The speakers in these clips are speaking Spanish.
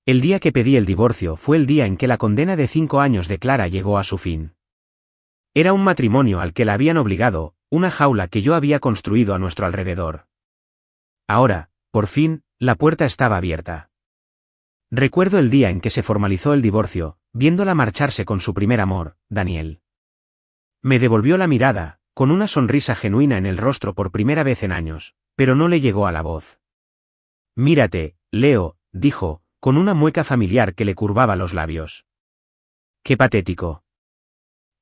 El día que pedí el divorcio fue el día en que la condena de 5 años de Clara llegó a su fin. Era un matrimonio al que la habían obligado, una jaula que yo había construido a nuestro alrededor. Ahora, por fin, la puerta estaba abierta. Recuerdo el día en que se formalizó el divorcio, viéndola marcharse con su primer amor, Daniel. Me devolvió la mirada, con una sonrisa genuina en el rostro por primera vez en años, pero no le llegó a la voz. «Mírate, Leo», dijo, con una mueca familiar que le curvaba los labios. «Qué patético».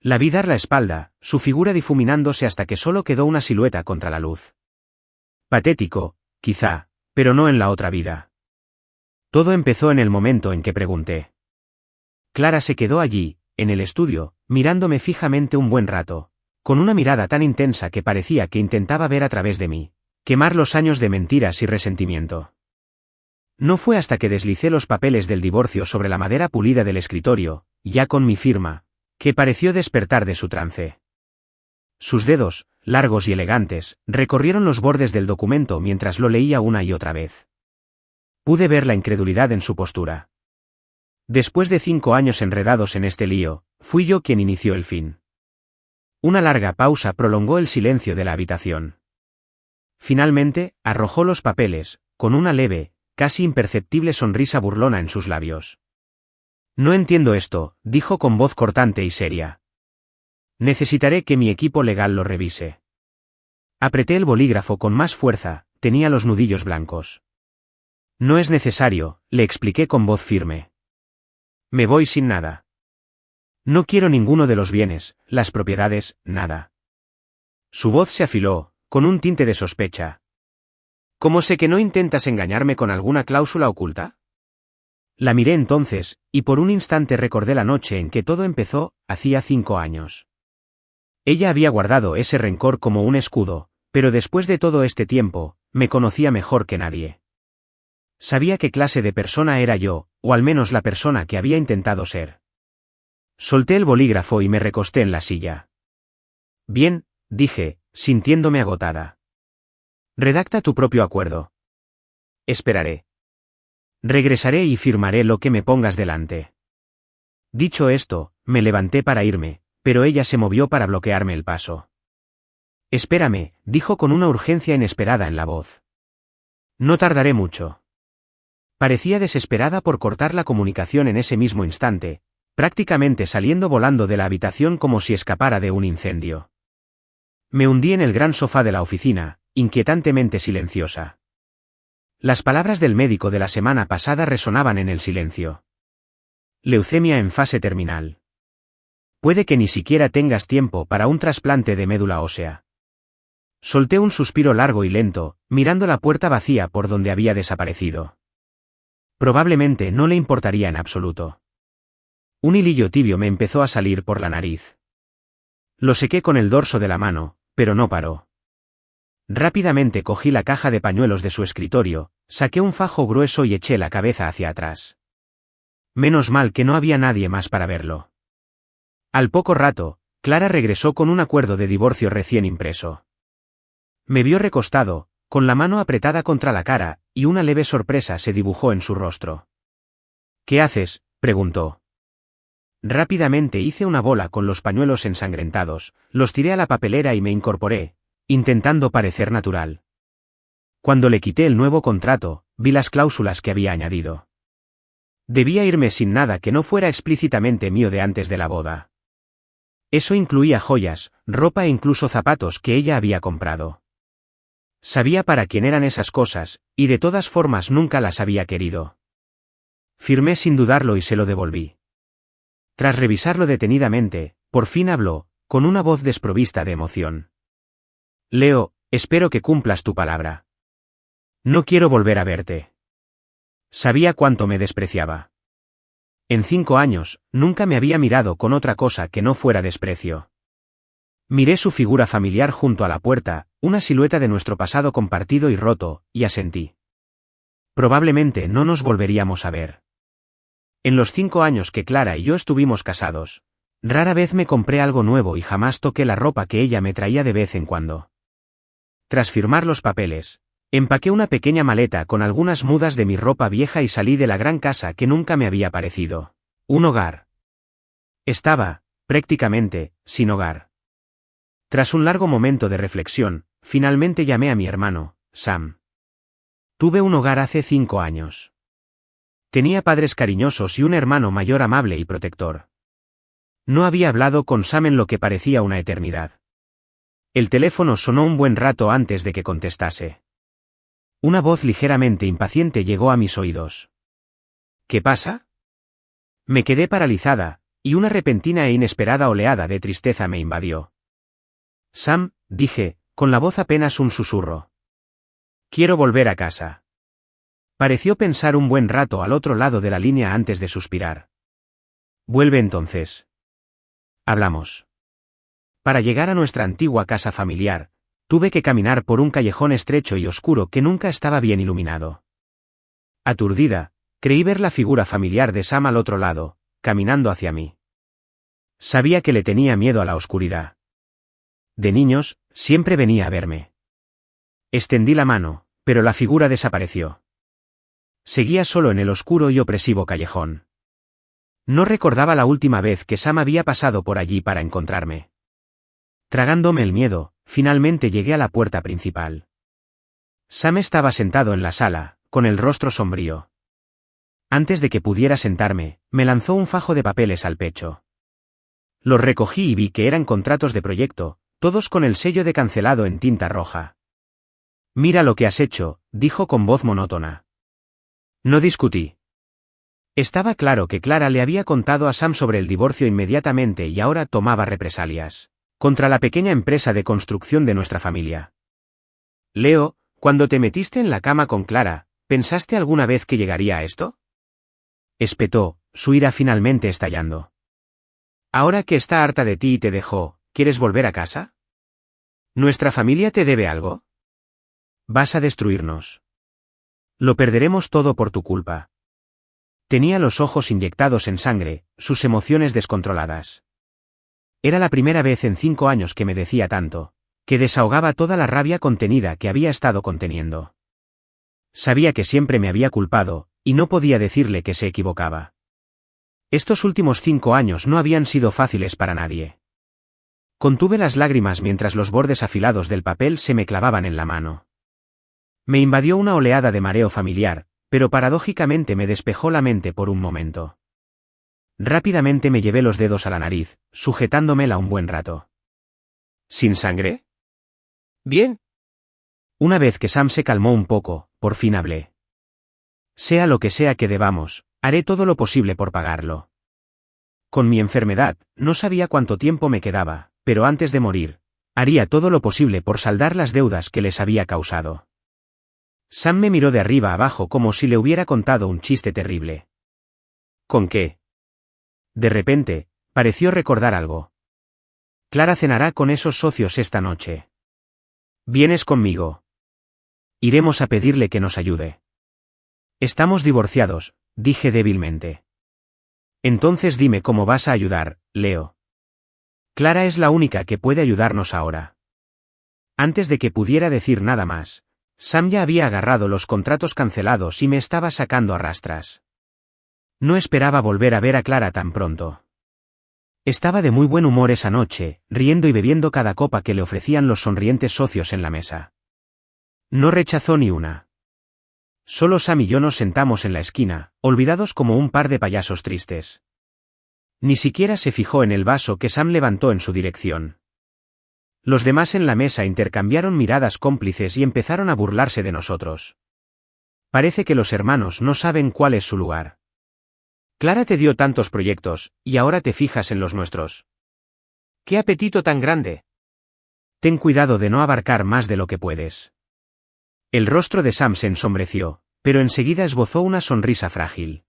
La vi dar la espalda, su figura difuminándose hasta que solo quedó una silueta contra la luz. Patético, quizá, pero no en la otra vida. Todo empezó en el momento en que pregunté. Clara se quedó allí, en el estudio, mirándome fijamente un buen rato, con una mirada tan intensa que parecía que intentaba ver a través de mí, quemar los años de mentiras y resentimiento. No fue hasta que deslicé los papeles del divorcio sobre la madera pulida del escritorio, ya con mi firma, que pareció despertar de su trance. Sus dedos, largos y elegantes, recorrieron los bordes del documento mientras lo leía una y otra vez. Pude ver la incredulidad en su postura. Después de 5 años enredados en este lío, fui yo quien inició el fin. Una larga pausa prolongó el silencio de la habitación. Finalmente, arrojó los papeles, con una leve, casi imperceptible sonrisa burlona en sus labios. «No entiendo esto», dijo con voz cortante y seria. «Necesitaré que mi equipo legal lo revise». Apreté el bolígrafo con más fuerza, tenía los nudillos blancos. «No es necesario», le expliqué con voz firme. «Me voy sin nada. No quiero ninguno de los bienes, las propiedades, nada». Su voz se afiló, con un tinte de sospecha. «¿Cómo sé que no intentas engañarme con alguna cláusula oculta?» La miré entonces, y por un instante recordé la noche en que todo empezó, hacía 5 años. Ella había guardado ese rencor como un escudo, pero después de todo este tiempo, me conocía mejor que nadie. Sabía qué clase de persona era yo, o al menos la persona que había intentado ser. Solté el bolígrafo y me recosté en la silla. «Bien», dije, sintiéndome agotada. «Redacta tu propio acuerdo. Esperaré. Regresaré y firmaré lo que me pongas delante». Dicho esto, me levanté para irme, pero ella se movió para bloquearme el paso. «Espérame», dijo con una urgencia inesperada en la voz. «No tardaré mucho». Parecía desesperada por cortar la comunicación en ese mismo instante, prácticamente saliendo volando de la habitación como si escapara de un incendio. Me hundí en el gran sofá de la oficina, inquietantemente silenciosa. Las palabras del médico de la semana pasada resonaban en el silencio. Leucemia en fase terminal. Puede que ni siquiera tengas tiempo para un trasplante de médula ósea. Solté un suspiro largo y lento, mirando la puerta vacía por donde había desaparecido. Probablemente no le importaría en absoluto. Un hilillo tibio me empezó a salir por la nariz. Lo sequé con el dorso de la mano, pero no paró. Rápidamente cogí la caja de pañuelos de su escritorio, saqué un fajo grueso y eché la cabeza hacia atrás. Menos mal que no había nadie más para verlo. Al poco rato, Clara regresó con un acuerdo de divorcio recién impreso. Me vio recostado, con la mano apretada contra la cara, y una leve sorpresa se dibujó en su rostro. «¿Qué haces?», preguntó. Rápidamente hice una bola con los pañuelos ensangrentados, los tiré a la papelera y me incorporé, intentando parecer natural. Cuando le quité el nuevo contrato, vi las cláusulas que había añadido. Debía irme sin nada que no fuera explícitamente mío de antes de la boda. Eso incluía joyas, ropa e incluso zapatos que ella había comprado. Sabía para quién eran esas cosas, y de todas formas nunca las había querido. Firmé sin dudarlo y se lo devolví. Tras revisarlo detenidamente, por fin habló, con una voz desprovista de emoción. «Leo, espero que cumplas tu palabra. No quiero volver a verte». Sabía cuánto me despreciaba. En 5 años, nunca me había mirado con otra cosa que no fuera desprecio. Miré su figura familiar junto a la puerta, una silueta de nuestro pasado compartido y roto, y asentí. Probablemente no nos volveríamos a ver. En los 5 años que Clara y yo estuvimos casados, rara vez me compré algo nuevo y jamás toqué la ropa que ella me traía de vez en cuando. Tras firmar los papeles, Empaqué una pequeña maleta con algunas mudas de mi ropa vieja y salí de la gran casa que nunca me había parecido un hogar. Estaba, prácticamente, sin hogar. Tras un largo momento de reflexión, finalmente llamé a mi hermano, Sam. Tuve un hogar hace 5 años. Tenía padres cariñosos y un hermano mayor amable y protector. No había hablado con Sam en lo que parecía una eternidad. El teléfono sonó un buen rato antes de que contestase. Una voz ligeramente impaciente llegó a mis oídos. ¿Qué pasa? Me quedé paralizada, y una repentina e inesperada oleada de tristeza me invadió. Sam, dije, con la voz apenas un susurro. Quiero volver a casa. Pareció pensar un buen rato al otro lado de la línea antes de suspirar. Vuelve entonces. Hablamos. Para llegar a nuestra antigua casa familiar, tuve que caminar por un callejón estrecho y oscuro que nunca estaba bien iluminado. Aturdida, creí ver la figura familiar de Sam al otro lado, caminando hacia mí. Sabía que le tenía miedo a la oscuridad. De niños, siempre venía a verme. Extendí la mano, pero la figura desapareció. Seguía solo en el oscuro y opresivo callejón. No recordaba la última vez que Sam había pasado por allí para encontrarme. Tragándome el miedo, finalmente llegué a la puerta principal. Sam estaba sentado en la sala, con el rostro sombrío. Antes de que pudiera sentarme, me lanzó un fajo de papeles al pecho. Los recogí y vi que eran contratos de proyecto, todos con el sello de cancelado en tinta roja. Mira lo que has hecho, dijo con voz monótona. No discutí. Estaba claro que Clara le había contado a Sam sobre el divorcio inmediatamente y ahora tomaba represalias contra la pequeña empresa de construcción de nuestra familia. Leo, cuando te metiste en la cama con Clara, ¿pensaste alguna vez que llegaría a esto? Espetó, su ira finalmente estallando. Ahora que está harta de ti y te dejó, ¿quieres volver a casa? ¿Nuestra familia te debe algo? Vas a destruirnos. Lo perderemos todo por tu culpa. Tenía los ojos inyectados en sangre, sus emociones descontroladas. Era la primera vez en 5 años que me decía tanto, que desahogaba toda la rabia contenida que había estado conteniendo. Sabía que siempre me había culpado, y no podía decirle que se equivocaba. Estos últimos 5 años no habían sido fáciles para nadie. Contuve las lágrimas mientras los bordes afilados del papel se me clavaban en la mano. Me invadió una oleada de mareo familiar, pero paradójicamente me despejó la mente por un momento. Rápidamente me llevé los dedos a la nariz, sujetándomela un buen rato. ¿Sin sangre? Bien. Una vez que Sam se calmó un poco, por fin hablé. Sea lo que sea que debamos, haré todo lo posible por pagarlo. Con mi enfermedad, no sabía cuánto tiempo me quedaba, pero antes de morir, haría todo lo posible por saldar las deudas que les había causado. Sam me miró de arriba abajo como si le hubiera contado un chiste terrible. ¿Con qué? De repente, pareció recordar algo. Clara cenará con esos socios esta noche. ¿Vienes conmigo? Iremos a pedirle que nos ayude. Estamos divorciados, dije débilmente. Entonces dime cómo vas a ayudar, Leo. Clara es la única que puede ayudarnos ahora. Antes de que pudiera decir nada más, Sam ya había agarrado los contratos cancelados y me estaba sacando a rastras. No esperaba volver a ver a Clara tan pronto. Estaba de muy buen humor esa noche, riendo y bebiendo cada copa que le ofrecían los sonrientes socios en la mesa. No rechazó ni una. Solo Sam y yo nos sentamos en la esquina, olvidados como un par de payasos tristes. Ni siquiera se fijó en el vaso que Sam levantó en su dirección. Los demás en la mesa intercambiaron miradas cómplices y empezaron a burlarse de nosotros. Parece que los hermanos no saben cuál es su lugar. Clara te dio tantos proyectos, y ahora te fijas en los nuestros. ¡Qué apetito tan grande! Ten cuidado de no abarcar más de lo que puedes. El rostro de Sam se ensombreció, pero enseguida esbozó una sonrisa frágil.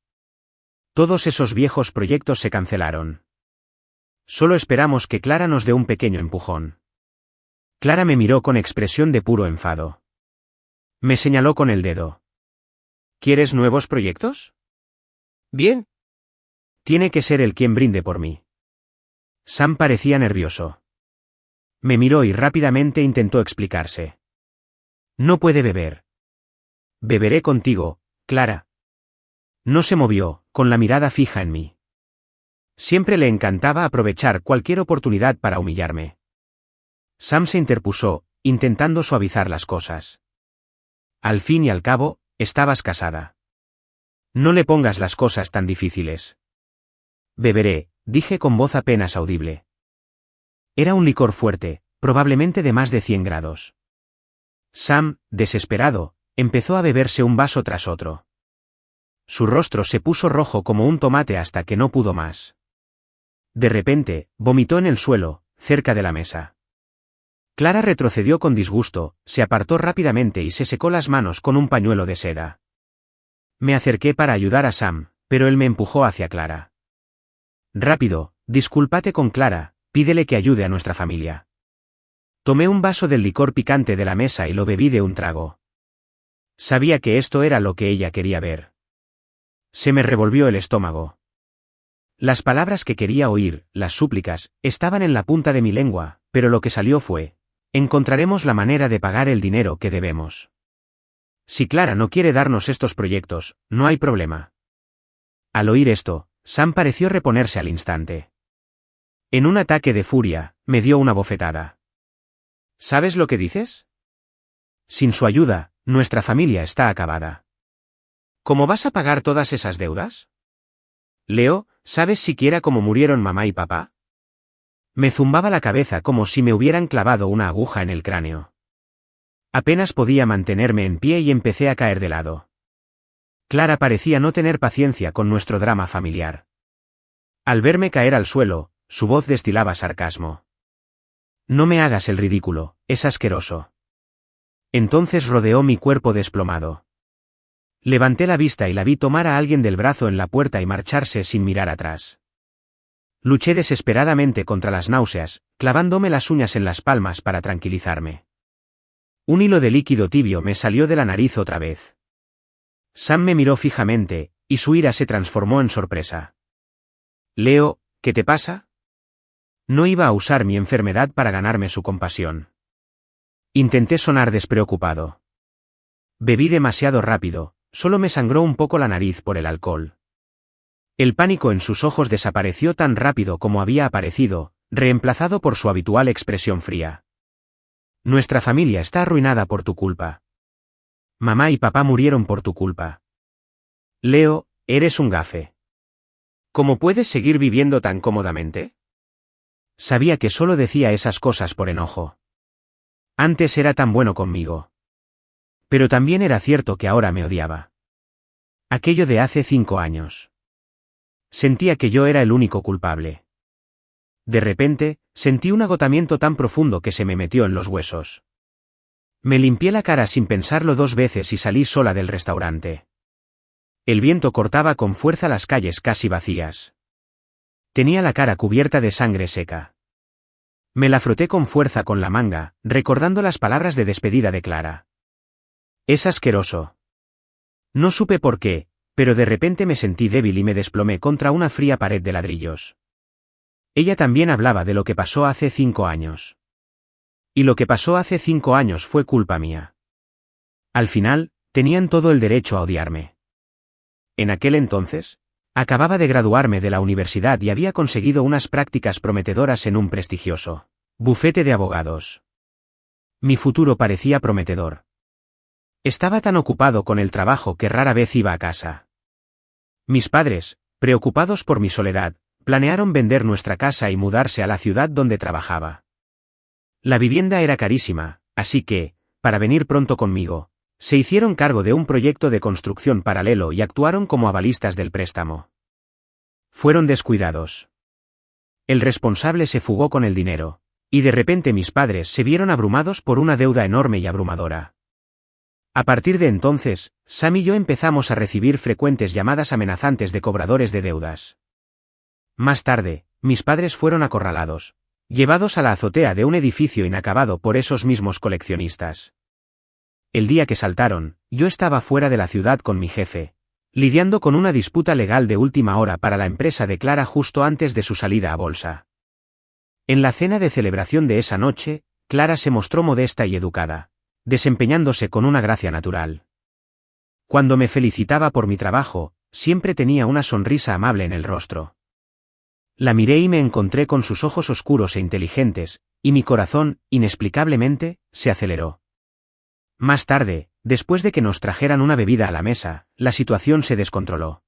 Todos esos viejos proyectos se cancelaron. Solo esperamos que Clara nos dé un pequeño empujón. Clara me miró con expresión de puro enfado. Me señaló con el dedo. ¿Quieres nuevos proyectos? Bien. Tiene que ser él quien brinde por mí. Sam parecía nervioso. Me miró y rápidamente intentó explicarse. No puede beber, Beberé contigo, Clara. No se movió, con la mirada fija en mí. Siempre le encantaba aprovechar cualquier oportunidad para humillarme. Sam se interpuso, intentando suavizar las cosas. Al fin y al cabo, estabas casada. No le pongas las cosas tan difíciles. Beberé, dije con voz apenas audible. Era un licor fuerte, probablemente de más de 100 grados. Sam, desesperado, empezó a beberse un vaso tras otro. Su rostro se puso rojo como un tomate hasta que no pudo más. De repente, vomitó en el suelo, cerca de la mesa. Clara retrocedió con disgusto, se apartó rápidamente y se secó las manos con un pañuelo de seda. Me acerqué para ayudar a Sam, pero él me empujó hacia Clara. Rápido, discúlpate con Clara, pídele que ayude a nuestra familia. Tomé un vaso del licor picante de la mesa y lo bebí de un trago. Sabía que esto era lo que ella quería ver. Se me revolvió el estómago. Las palabras que quería oír, las súplicas, estaban en la punta de mi lengua, pero lo que salió fue: encontraremos la manera de pagar el dinero que debemos. Si Clara no quiere darnos estos proyectos, no hay problema. Al oír esto, Sam pareció reponerse al instante. En un ataque de furia, me dio una bofetada. ¿Sabes lo que dices? Sin su ayuda, nuestra familia está acabada. ¿Cómo vas a pagar todas esas deudas? Leo, ¿sabes siquiera cómo murieron mamá y papá? Me zumbaba la cabeza como si me hubieran clavado una aguja en el cráneo. Apenas podía mantenerme en pie y empecé a caer de lado. Clara parecía no tener paciencia con nuestro drama familiar. Al verme caer al suelo, su voz destilaba sarcasmo. No me hagas el ridículo, es asqueroso. Entonces rodeó mi cuerpo desplomado. Levanté la vista y la vi tomar a alguien del brazo en la puerta y marcharse sin mirar atrás. Luché desesperadamente contra las náuseas, clavándome las uñas en las palmas para tranquilizarme. Un hilo de líquido tibio me salió de la nariz otra vez. Sam me miró fijamente, y su ira se transformó en sorpresa. Leo, ¿qué te pasa? No iba a usar mi enfermedad para ganarme su compasión. Intenté sonar despreocupado. Bebí demasiado rápido, solo me sangró un poco la nariz por el alcohol. El pánico en sus ojos desapareció tan rápido como había aparecido, reemplazado por su habitual expresión fría. Nuestra familia está arruinada por tu culpa. Mamá y papá murieron por tu culpa. Leo, eres un gafe. ¿Cómo puedes seguir viviendo tan cómodamente? Sabía que solo decía esas cosas por enojo. Antes era tan bueno conmigo. Pero también era cierto que ahora me odiaba. Aquello de hace 5 años. Sentía que yo era el único culpable. De repente, sentí un agotamiento tan profundo que se me metió en los huesos. Me limpié la cara sin pensarlo 2 veces y salí sola del restaurante. El viento cortaba con fuerza las calles casi vacías. Tenía la cara cubierta de sangre seca. Me la froté con fuerza con la manga, recordando las palabras de despedida de Clara. Es asqueroso. No supe por qué, pero de repente me sentí débil y me desplomé contra una fría pared de ladrillos. Ella también hablaba de lo que pasó hace 5 años. Y lo que pasó hace 5 años fue culpa mía. Al final, tenían todo el derecho a odiarme. En aquel entonces, acababa de graduarme de la universidad y había conseguido unas prácticas prometedoras en un prestigioso bufete de abogados. Mi futuro parecía prometedor. Estaba tan ocupado con el trabajo que rara vez iba a casa. Mis padres, preocupados por mi soledad, planearon vender nuestra casa y mudarse a la ciudad donde trabajaba. La vivienda era carísima, así que, para venir pronto conmigo, se hicieron cargo de un proyecto de construcción paralelo y actuaron como avalistas del préstamo. Fueron descuidados. El responsable se fugó con el dinero, y de repente mis padres se vieron abrumados por una deuda enorme y abrumadora. A partir de entonces, Sam y yo empezamos a recibir frecuentes llamadas amenazantes de cobradores de deudas. Más tarde, mis padres fueron acorralados, llevados a la azotea de un edificio inacabado por esos mismos coleccionistas. El día que saltaron, yo estaba fuera de la ciudad con mi jefe, lidiando con una disputa legal de última hora para la empresa de Clara justo antes de su salida a bolsa. En la cena de celebración de esa noche, Clara se mostró modesta y educada, desempeñándose con una gracia natural. Cuando me felicitaba por mi trabajo, siempre tenía una sonrisa amable en el rostro. La miré y me encontré con sus ojos oscuros e inteligentes, y mi corazón, inexplicablemente, se aceleró. Más tarde, después de que nos trajeran una bebida a la mesa, la situación se descontroló.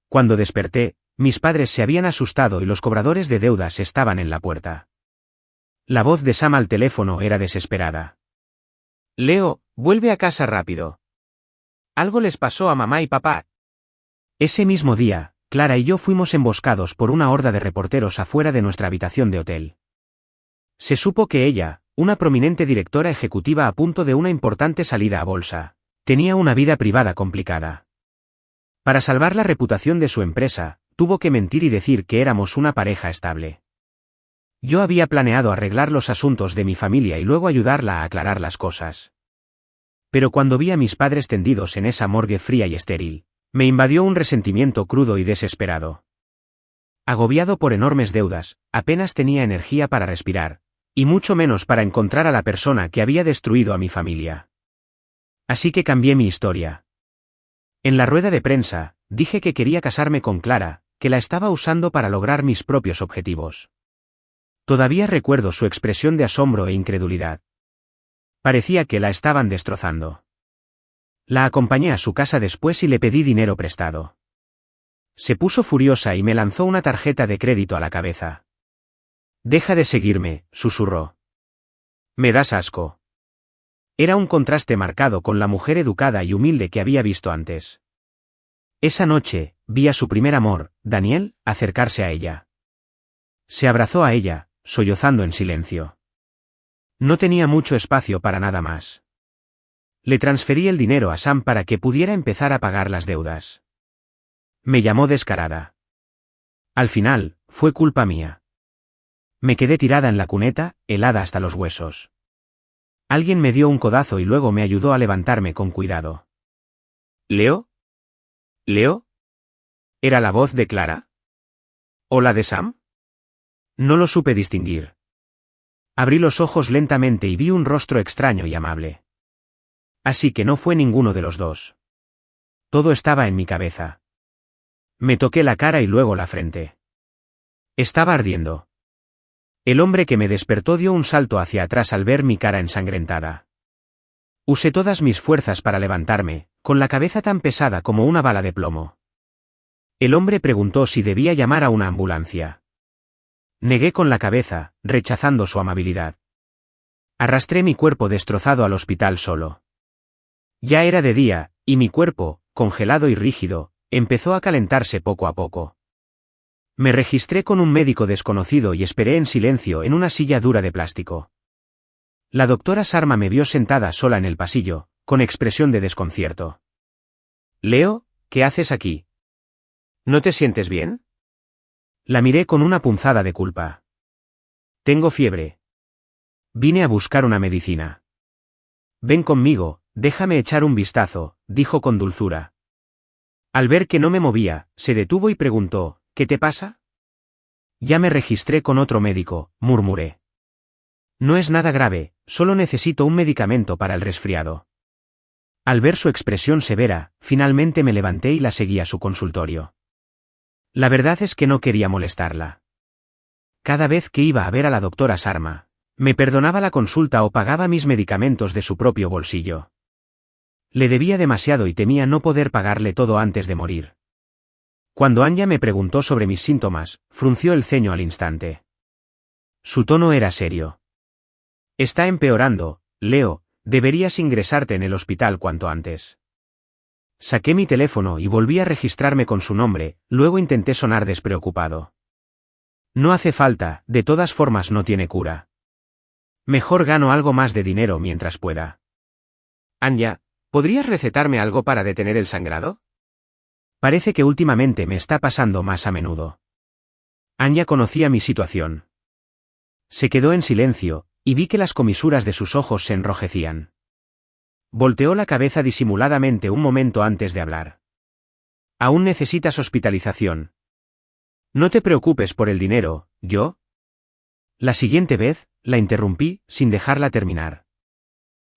Cuando desperté, mis padres se habían asustado y los cobradores de deudas estaban en la puerta. La voz de Sam al teléfono era desesperada. Leo, vuelve a casa rápido. Algo les pasó a mamá y papá. Ese mismo día, Clara y yo fuimos emboscados por una horda de reporteros afuera de nuestra habitación de hotel. Se supo que ella, una prominente directora ejecutiva a punto de una importante salida a bolsa, tenía una vida privada complicada. Para salvar la reputación de su empresa, tuvo que mentir y decir que éramos una pareja estable. Yo había planeado arreglar los asuntos de mi familia y luego ayudarla a aclarar las cosas. Pero cuando vi a mis padres tendidos en esa morgue fría y estéril, me invadió un resentimiento crudo y desesperado. Agobiado por enormes deudas, apenas tenía energía para respirar, y mucho menos para encontrar a la persona que había destruido a mi familia. Así que cambié mi historia. En la rueda de prensa, dije que quería casarme con Clara, que la estaba usando para lograr mis propios objetivos. Todavía recuerdo su expresión de asombro e incredulidad. Parecía que la estaban destrozando. La acompañé a su casa después y le pedí dinero prestado. Se puso furiosa y me lanzó una tarjeta de crédito a la cabeza. «Deja de seguirme», susurró. «Me das asco». Era un contraste marcado con la mujer educada y humilde que había visto antes. Esa noche, vi a su primer amor, Daniel, acercarse a ella. Se abrazó a ella, sollozando en silencio. No tenía mucho espacio para nada más. Le transferí el dinero a Sam para que pudiera empezar a pagar las deudas. Me llamó descarada. Al final, fue culpa mía. Me quedé tirada en la cuneta, helada hasta los huesos. Alguien me dio un codazo y luego me ayudó a levantarme con cuidado. ¿Leo? ¿Leo? ¿Era la voz de Clara? ¿O la de Sam? No lo supe distinguir. Abrí los ojos lentamente y vi un rostro extraño y amable. Así que no fue ninguno de los dos. Todo estaba en mi cabeza. Me toqué la cara y luego la frente. Estaba ardiendo. El hombre que me despertó dio un salto hacia atrás al ver mi cara ensangrentada. Usé todas mis fuerzas para levantarme, con la cabeza tan pesada como una bala de plomo. El hombre preguntó si debía llamar a una ambulancia. Negué con la cabeza, rechazando su amabilidad. Arrastré mi cuerpo destrozado al hospital solo. Ya era de día, y mi cuerpo, congelado y rígido, empezó a calentarse poco a poco. Me registré con un médico desconocido y esperé en silencio en una silla dura de plástico. La doctora Sarma me vio sentada sola en el pasillo, con expresión de desconcierto. «Leo, ¿qué haces aquí? ¿No te sientes bien?» La miré con una punzada de culpa. «Tengo fiebre. Vine a buscar una medicina». «Ven conmigo, déjame echar un vistazo», dijo con dulzura. Al ver que no me movía, se detuvo y preguntó, «¿Qué te pasa?» «Ya me registré con otro médico», murmuré. «No es nada grave, solo necesito un medicamento para el resfriado». Al ver su expresión severa, finalmente me levanté y la seguí a su consultorio. La verdad es que no quería molestarla. Cada vez que iba a ver a la doctora Sarma, me perdonaba la consulta o pagaba mis medicamentos de su propio bolsillo. Le debía demasiado y temía no poder pagarle todo antes de morir. Cuando Anya me preguntó sobre mis síntomas, frunció el ceño al instante. Su tono era serio. «Está empeorando, Leo, deberías ingresarte en el hospital cuanto antes». Saqué mi teléfono y volví a registrarme con su nombre, luego intenté sonar despreocupado. «No hace falta, de todas formas no tiene cura. Mejor gano algo más de dinero mientras pueda». «Anya, ¿podrías recetarme algo para detener el sangrado?» «Parece que últimamente me está pasando más a menudo». Anya conocía mi situación. Se quedó en silencio, y vi que las comisuras de sus ojos se enrojecían. Volteó la cabeza disimuladamente un momento antes de hablar. «Aún necesitas hospitalización. No te preocupes por el dinero, ¿yo?» La siguiente vez, la interrumpí, sin dejarla terminar.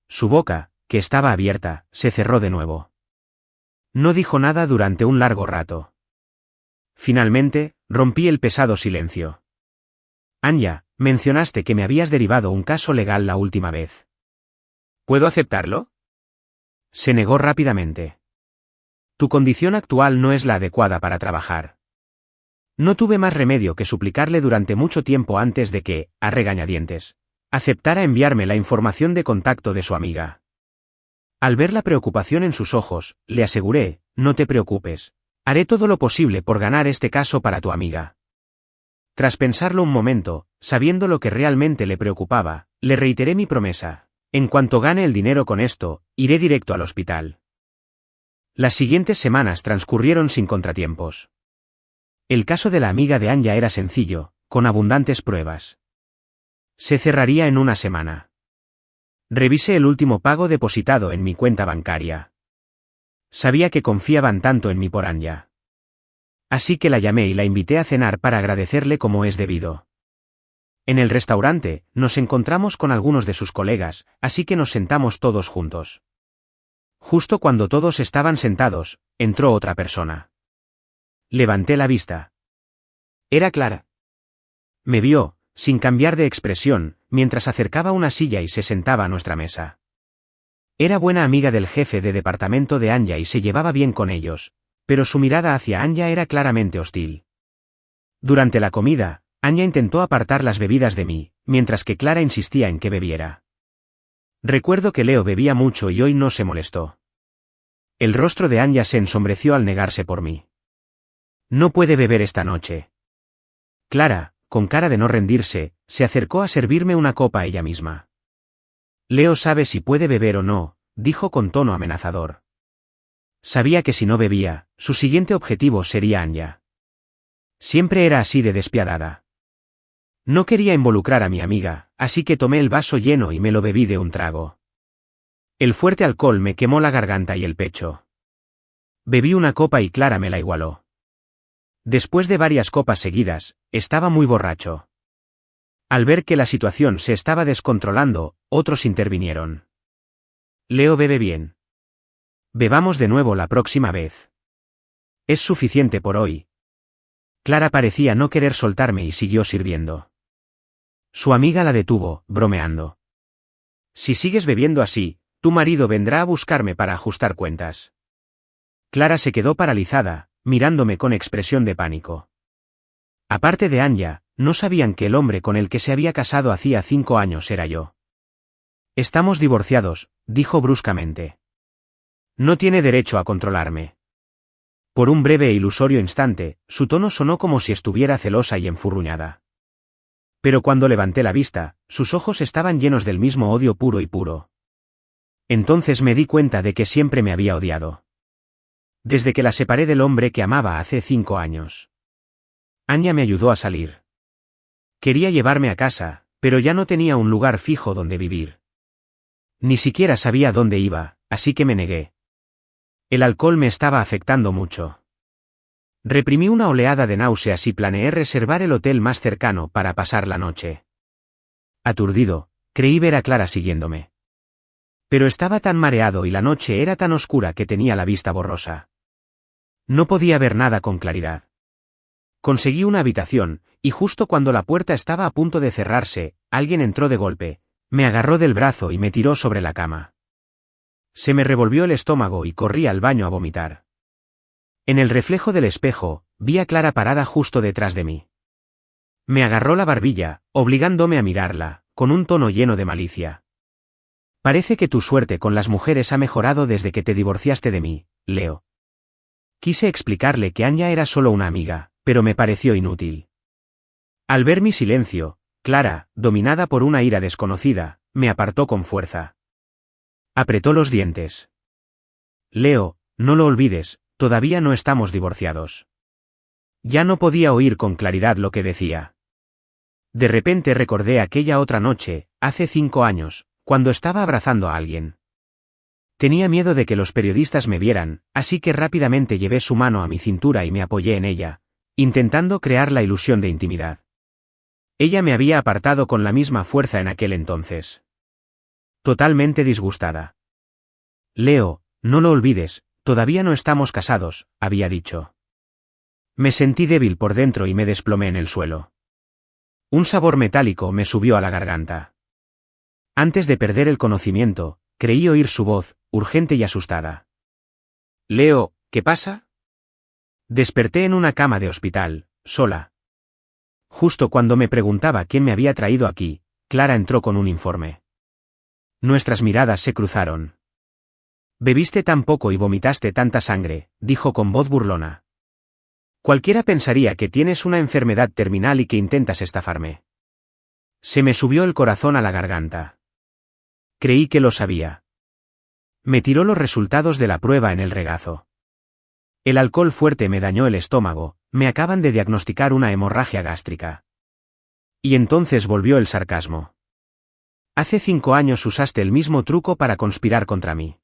Su boca, que estaba abierta, se cerró de nuevo. No dijo nada durante un largo rato. Finalmente, rompí el pesado silencio. Anya, mencionaste que me habías derivado un caso legal la última vez. ¿Puedo aceptarlo? Se negó rápidamente. Tu condición actual no es la adecuada para trabajar. No tuve más remedio que suplicarle durante mucho tiempo antes de que, a regañadientes, aceptara enviarme la información de contacto de su amiga. Al ver la preocupación en sus ojos, le aseguré, no te preocupes. Haré todo lo posible por ganar este caso para tu amiga. Tras pensarlo un momento, sabiendo lo que realmente le preocupaba, le reiteré mi promesa. En cuanto gane el dinero con esto, iré directo al hospital. Las siguientes semanas transcurrieron sin contratiempos. El caso de la amiga de Anya era sencillo, con abundantes pruebas. Se cerraría en una semana. Revisé el último pago depositado en mi cuenta bancaria. Sabía que confiaban tanto en mí por Anya. Así que la llamé y la invité a cenar para agradecerle como es debido. En el restaurante, nos encontramos con algunos de sus colegas, así que nos sentamos todos juntos. Justo cuando todos estaban sentados, entró otra persona. Levanté la vista. Era Clara. Me vio, sin cambiar de expresión, mientras acercaba una silla y se sentaba a nuestra mesa. Era buena amiga del jefe de departamento de Anya y se llevaba bien con ellos, pero su mirada hacia Anya era claramente hostil. Durante la comida, Anya intentó apartar las bebidas de mí, mientras que Clara insistía en que bebiera. Recuerdo que Leo bebía mucho y hoy no se molestó. El rostro de Anya se ensombreció al negarse por mí. No puede beber esta noche. Clara, con cara de no rendirse, se acercó a servirme una copa ella misma. Leo sabe si puede beber o no, dijo con tono amenazador. Sabía que si no bebía, su siguiente objetivo sería Anya. Siempre era así de despiadada. No quería involucrar a mi amiga, así que tomé el vaso lleno y me lo bebí de un trago. El fuerte alcohol me quemó la garganta y el pecho. Bebí una copa y Clara me la igualó. Después de varias copas seguidas, estaba muy borracho. Al ver que la situación se estaba descontrolando, otros intervinieron. Leo bebe bien. Bebamos de nuevo la próxima vez. Es suficiente por hoy. Clara parecía no querer soltarme y siguió sirviendo. Su amiga la detuvo, bromeando. Si sigues bebiendo así, tu marido vendrá a buscarme para ajustar cuentas. Clara se quedó paralizada, mirándome con expresión de pánico. Aparte de Anya, no sabían que el hombre con el que se había casado hacía 5 años era yo. Estamos divorciados, dijo bruscamente. No tiene derecho a controlarme. Por un breve e ilusorio instante, su tono sonó como si estuviera celosa y enfurruñada. Pero cuando levanté la vista, sus ojos estaban llenos del mismo odio puro y puro. Entonces me di cuenta de que siempre me había odiado. Desde que la separé del hombre que amaba hace 5 años. Anya me ayudó a salir. Quería llevarme a casa, pero ya no tenía un lugar fijo donde vivir. Ni siquiera sabía dónde iba, así que me negué. El alcohol me estaba afectando mucho. Reprimí una oleada de náuseas y planeé reservar el hotel más cercano para pasar la noche. Aturdido, creí ver a Clara siguiéndome. Pero estaba tan mareado y la noche era tan oscura que tenía la vista borrosa. No podía ver nada con claridad. Conseguí una habitación, y justo cuando la puerta estaba a punto de cerrarse, alguien entró de golpe, me agarró del brazo y me tiró sobre la cama. Se me revolvió el estómago y corrí al baño a vomitar. En el reflejo del espejo, vi a Clara parada justo detrás de mí. Me agarró la barbilla, obligándome a mirarla, con un tono lleno de malicia. Parece que tu suerte con las mujeres ha mejorado desde que te divorciaste de mí, Leo. Quise explicarle que Anya era solo una amiga, pero me pareció inútil. Al ver mi silencio, Clara, dominada por una ira desconocida, me apartó con fuerza. Apretó los dientes. Leo, no lo olvides, todavía no estamos divorciados. Ya no podía oír con claridad lo que decía. De repente recordé aquella otra noche, hace 5 años, cuando estaba abrazando a alguien. Tenía miedo de que los periodistas me vieran, así que rápidamente llevé su mano a mi cintura y me apoyé en ella, intentando crear la ilusión de intimidad. Ella me había apartado con la misma fuerza en aquel entonces. Totalmente disgustada. Leo, no lo olvides, todavía no estamos casados, había dicho. Me sentí débil por dentro y me desplomé en el suelo. Un sabor metálico me subió a la garganta. Antes de perder el conocimiento, creí oír su voz, urgente y asustada. Leo, ¿qué pasa? Desperté en una cama de hospital, sola. Justo cuando me preguntaba quién me había traído aquí, Clara entró con un informe. Nuestras miradas se cruzaron. Bebiste tan poco y vomitaste tanta sangre, dijo con voz burlona. Cualquiera pensaría que tienes una enfermedad terminal y que intentas estafarme. Se me subió el corazón a la garganta. Creí que lo sabía. Me tiró los resultados de la prueba en el regazo. El alcohol fuerte me dañó el estómago, me acaban de diagnosticar una hemorragia gástrica. Y entonces volvió el sarcasmo. Hace 5 años usaste el mismo truco para conspirar contra mí.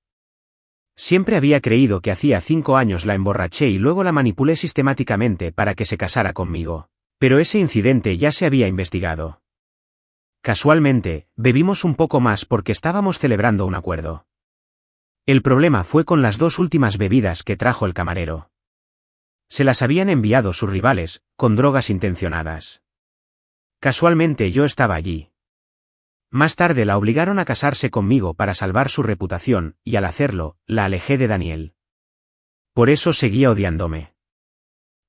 Siempre había creído que hacía 5 años la emborraché y luego la manipulé sistemáticamente para que se casara conmigo. Pero ese incidente ya se había investigado. Casualmente, bebimos un poco más porque estábamos celebrando un acuerdo. El problema fue con las 2 últimas bebidas que trajo el camarero. Se las habían enviado sus rivales, con drogas intencionadas. Casualmente yo estaba allí. Más tarde la obligaron a casarse conmigo para salvar su reputación, y al hacerlo, la alejé de Daniel. Por eso seguía odiándome.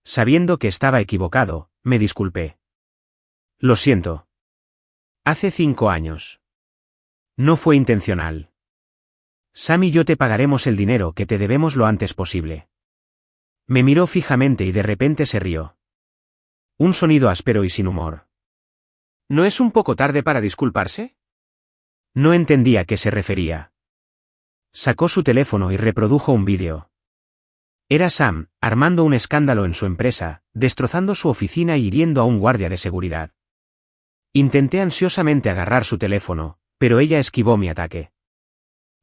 Sabiendo que estaba equivocado, me disculpé. Lo siento. Hace 5 años. No fue intencional. Sam y yo te pagaremos el dinero que te debemos lo antes posible. Me miró fijamente y de repente se rió. Un sonido áspero y sin humor. ¿No es un poco tarde para disculparse? No entendía a qué se refería. Sacó su teléfono y reprodujo un vídeo. Era Sam, armando un escándalo en su empresa, destrozando su oficina y hiriendo a un guardia de seguridad. Intenté ansiosamente agarrar su teléfono, pero ella esquivó mi ataque.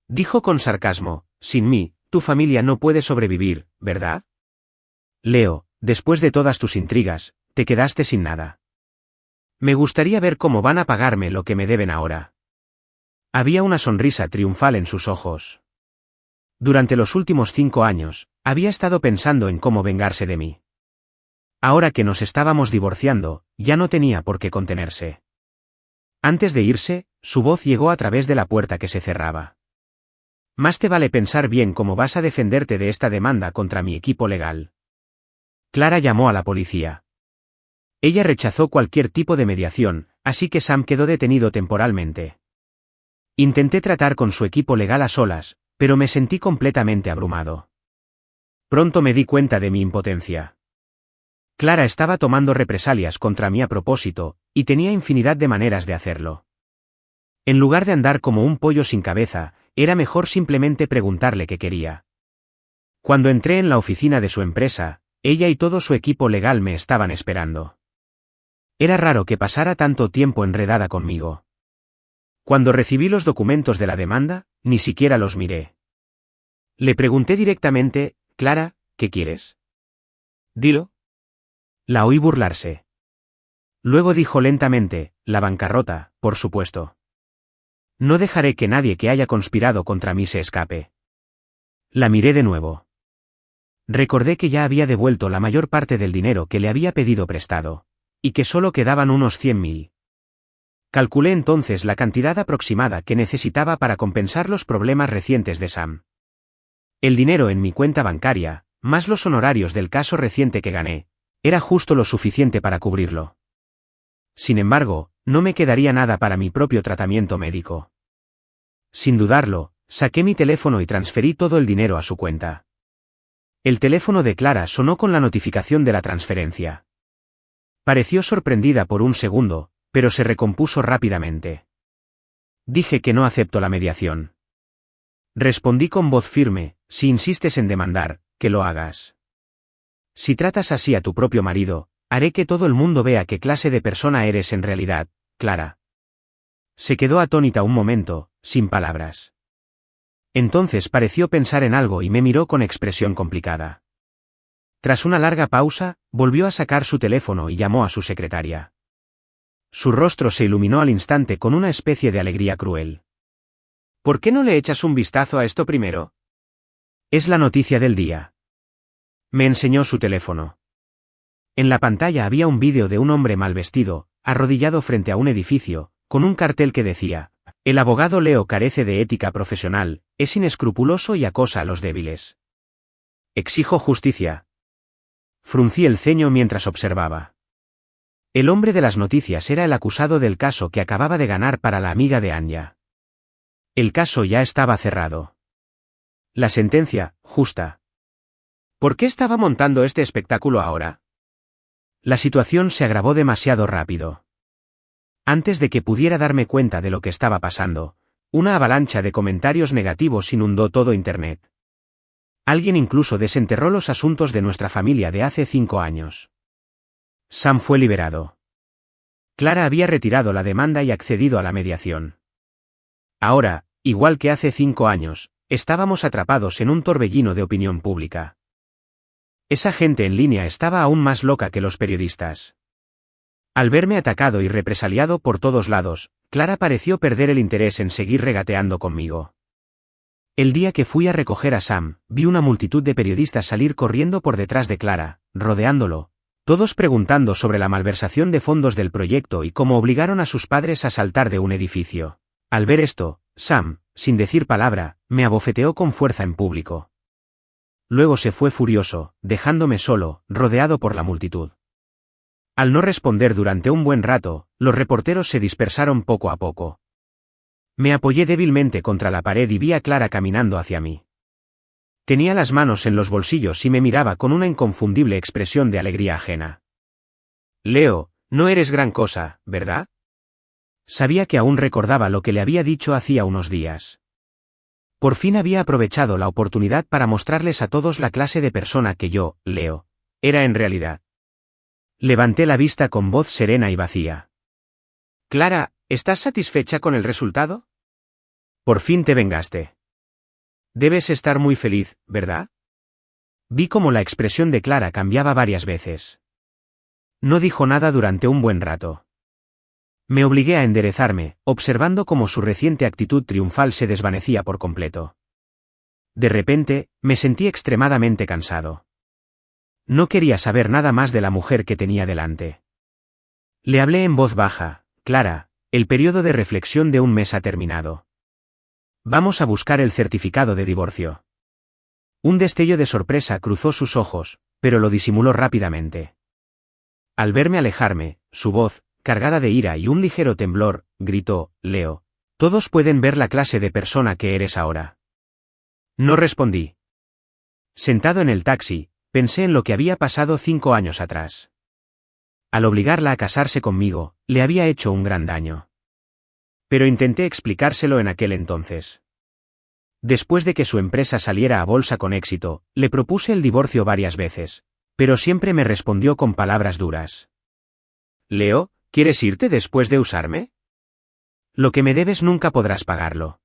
Dijo con sarcasmo, sin mí, tu familia no puede sobrevivir, ¿verdad? Leo, después de todas tus intrigas, te quedaste sin nada. Me gustaría ver cómo van a pagarme lo que me deben ahora. Había una sonrisa triunfal en sus ojos. Durante los últimos 5 años, había estado pensando en cómo vengarse de mí. Ahora que nos estábamos divorciando, ya no tenía por qué contenerse. Antes de irse, su voz llegó a través de la puerta que se cerraba. Más te vale pensar bien cómo vas a defenderte de esta demanda contra mi equipo legal. Clara llamó a la policía. Ella rechazó cualquier tipo de mediación, así que Sam quedó detenido temporalmente. Intenté tratar con su equipo legal a solas, pero me sentí completamente abrumado. Pronto me di cuenta de mi impotencia. Clara estaba tomando represalias contra mí a propósito, y tenía infinidad de maneras de hacerlo. En lugar de andar como un pollo sin cabeza, era mejor simplemente preguntarle qué quería. Cuando entré en la oficina de su empresa, ella y todo su equipo legal me estaban esperando. Era raro que pasara tanto tiempo enredada conmigo. Cuando recibí los documentos de la demanda, ni siquiera los miré. Le pregunté directamente, Clara, ¿qué quieres? Dilo. La oí burlarse. Luego dijo lentamente, la bancarrota, por supuesto. No dejaré que nadie que haya conspirado contra mí se escape. La miré de nuevo. Recordé que ya había devuelto la mayor parte del dinero que le había pedido prestado, y que solo quedaban unos 100.000. Calculé entonces la cantidad aproximada que necesitaba para compensar los problemas recientes de Sam. El dinero en mi cuenta bancaria, más los honorarios del caso reciente que gané, era justo lo suficiente para cubrirlo. Sin embargo, no me quedaría nada para mi propio tratamiento médico. Sin dudarlo, saqué mi teléfono y transferí todo el dinero a su cuenta. El teléfono de Clara sonó con la notificación de la transferencia. Pareció sorprendida por un segundo, pero se recompuso rápidamente. Dije que no acepto la mediación. Respondí con voz firme, si insistes en demandar, que lo hagas. Si tratas así a tu propio marido, haré que todo el mundo vea qué clase de persona eres en realidad, Clara. Se quedó atónita un momento, sin palabras. Entonces pareció pensar en algo y me miró con expresión complicada. Tras una larga pausa, volvió a sacar su teléfono y llamó a su secretaria. Su rostro se iluminó al instante con una especie de alegría cruel. ¿Por qué no le echas un vistazo a esto primero? Es la noticia del día. Me enseñó su teléfono. En la pantalla había un vídeo de un hombre mal vestido, arrodillado frente a un edificio, con un cartel que decía: el abogado Leo carece de ética profesional, es inescrupuloso y acosa a los débiles. Exijo justicia. Fruncí el ceño mientras observaba. El hombre de las noticias era el acusado del caso que acababa de ganar para la amiga de Anya. El caso ya estaba cerrado. La sentencia, justa. ¿Por qué estaba montando este espectáculo ahora? La situación se agravó demasiado rápido. Antes de que pudiera darme cuenta de lo que estaba pasando, una avalancha de comentarios negativos inundó todo Internet. Alguien incluso desenterró los asuntos de nuestra familia de hace 5 años. Sam fue liberado. Clara había retirado la demanda y accedido a la mediación. Ahora, igual que hace 5 años, estábamos atrapados en un torbellino de opinión pública. Esa gente en línea estaba aún más loca que los periodistas. Al verme atacado y represaliado por todos lados, Clara pareció perder el interés en seguir regateando conmigo. El día que fui a recoger a Sam, vi una multitud de periodistas salir corriendo por detrás de Clara, rodeándolo, todos preguntando sobre la malversación de fondos del proyecto y cómo obligaron a sus padres a saltar de un edificio. Al ver esto, Sam, sin decir palabra, me abofeteó con fuerza en público. Luego se fue furioso, dejándome solo, rodeado por la multitud. Al no responder durante un buen rato, los reporteros se dispersaron poco a poco. Me apoyé débilmente contra la pared y vi a Clara caminando hacia mí. Tenía las manos en los bolsillos y me miraba con una inconfundible expresión de alegría ajena. Leo, no eres gran cosa, ¿verdad? Sabía que aún recordaba lo que le había dicho hacía unos días. Por fin había aprovechado la oportunidad para mostrarles a todos la clase de persona que yo, Leo, era en realidad. Levanté la vista con voz serena y vacía. Clara, ¿estás satisfecha con el resultado? Por fin te vengaste. Debes estar muy feliz, ¿verdad? Vi cómo la expresión de Clara cambiaba varias veces. No dijo nada durante un buen rato. Me obligué a enderezarme, observando cómo su reciente actitud triunfal se desvanecía por completo. De repente, me sentí extremadamente cansado. No quería saber nada más de la mujer que tenía delante. Le hablé en voz baja: Clara, el periodo de reflexión de un mes ha terminado. Vamos a buscar el certificado de divorcio. Un destello de sorpresa cruzó sus ojos, pero lo disimuló rápidamente. Al verme alejarme, su voz, cargada de ira y un ligero temblor, gritó: Leo, todos pueden ver la clase de persona que eres ahora. No respondí. Sentado en el taxi, pensé en lo que había pasado 5 años atrás. Al obligarla a casarse conmigo, le había hecho un gran daño. Pero intenté explicárselo en aquel entonces. Después de que su empresa saliera a bolsa con éxito, le propuse el divorcio varias veces, pero siempre me respondió con palabras duras. Leo, ¿quieres irte después de usarme? Lo que me debes nunca podrás pagarlo.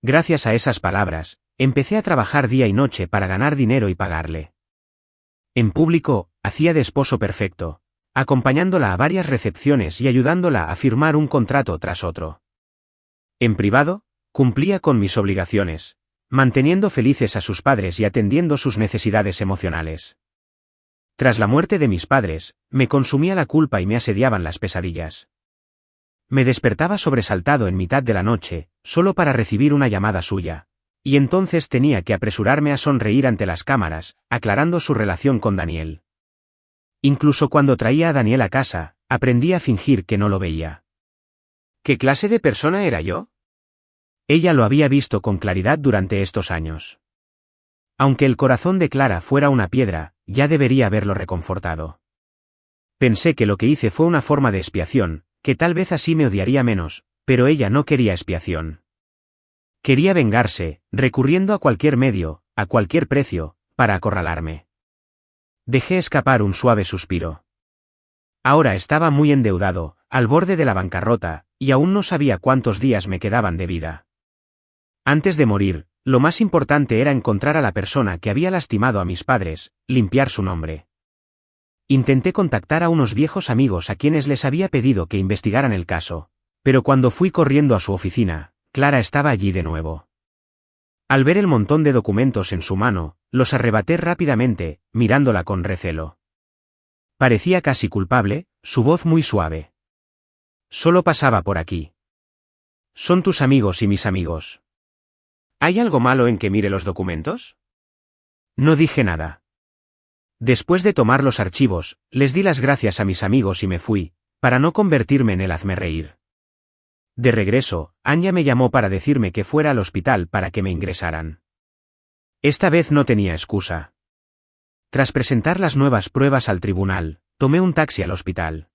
Gracias a esas palabras, empecé a trabajar día y noche para ganar dinero y pagarle. En público, hacía de esposo perfecto, acompañándola a varias recepciones y ayudándola a firmar un contrato tras otro. En privado, cumplía con mis obligaciones, manteniendo felices a sus padres y atendiendo sus necesidades emocionales. Tras la muerte de mis padres, me consumía la culpa y me asediaban las pesadillas. Me despertaba sobresaltado en mitad de la noche, solo para recibir una llamada suya, y entonces tenía que apresurarme a sonreír ante las cámaras, aclarando su relación con Daniel. Incluso cuando traía a Daniel a casa, aprendí a fingir que no lo veía. ¿Qué clase de persona era yo? Ella lo había visto con claridad durante estos años. Aunque el corazón de Clara fuera una piedra, ya debería haberlo reconfortado. Pensé que lo que hice fue una forma de expiación, que tal vez así me odiaría menos, pero ella no quería expiación. Quería vengarse, recurriendo a cualquier medio, a cualquier precio, para acorralarme. Dejé escapar un suave suspiro. Ahora estaba muy endeudado, al borde de la bancarrota, y aún no sabía cuántos días me quedaban de vida. Antes de morir, lo más importante era encontrar a la persona que había lastimado a mis padres, limpiar su nombre. Intenté contactar a unos viejos amigos a quienes les había pedido que investigaran el caso, pero cuando fui corriendo a su oficina, Clara estaba allí de nuevo. Al ver el montón de documentos en su mano, los arrebaté rápidamente, mirándola con recelo. Parecía casi culpable, su voz muy suave. Solo pasaba por aquí. Son tus amigos y mis amigos. ¿Hay algo malo en que mire los documentos? No dije nada. Después de tomar los archivos, les di las gracias a mis amigos y me fui, para no convertirme en el hazmerreír. De regreso, Anya me llamó para decirme que fuera al hospital para que me ingresaran. Esta vez no tenía excusa. Tras presentar las nuevas pruebas al tribunal, tomé un taxi al hospital.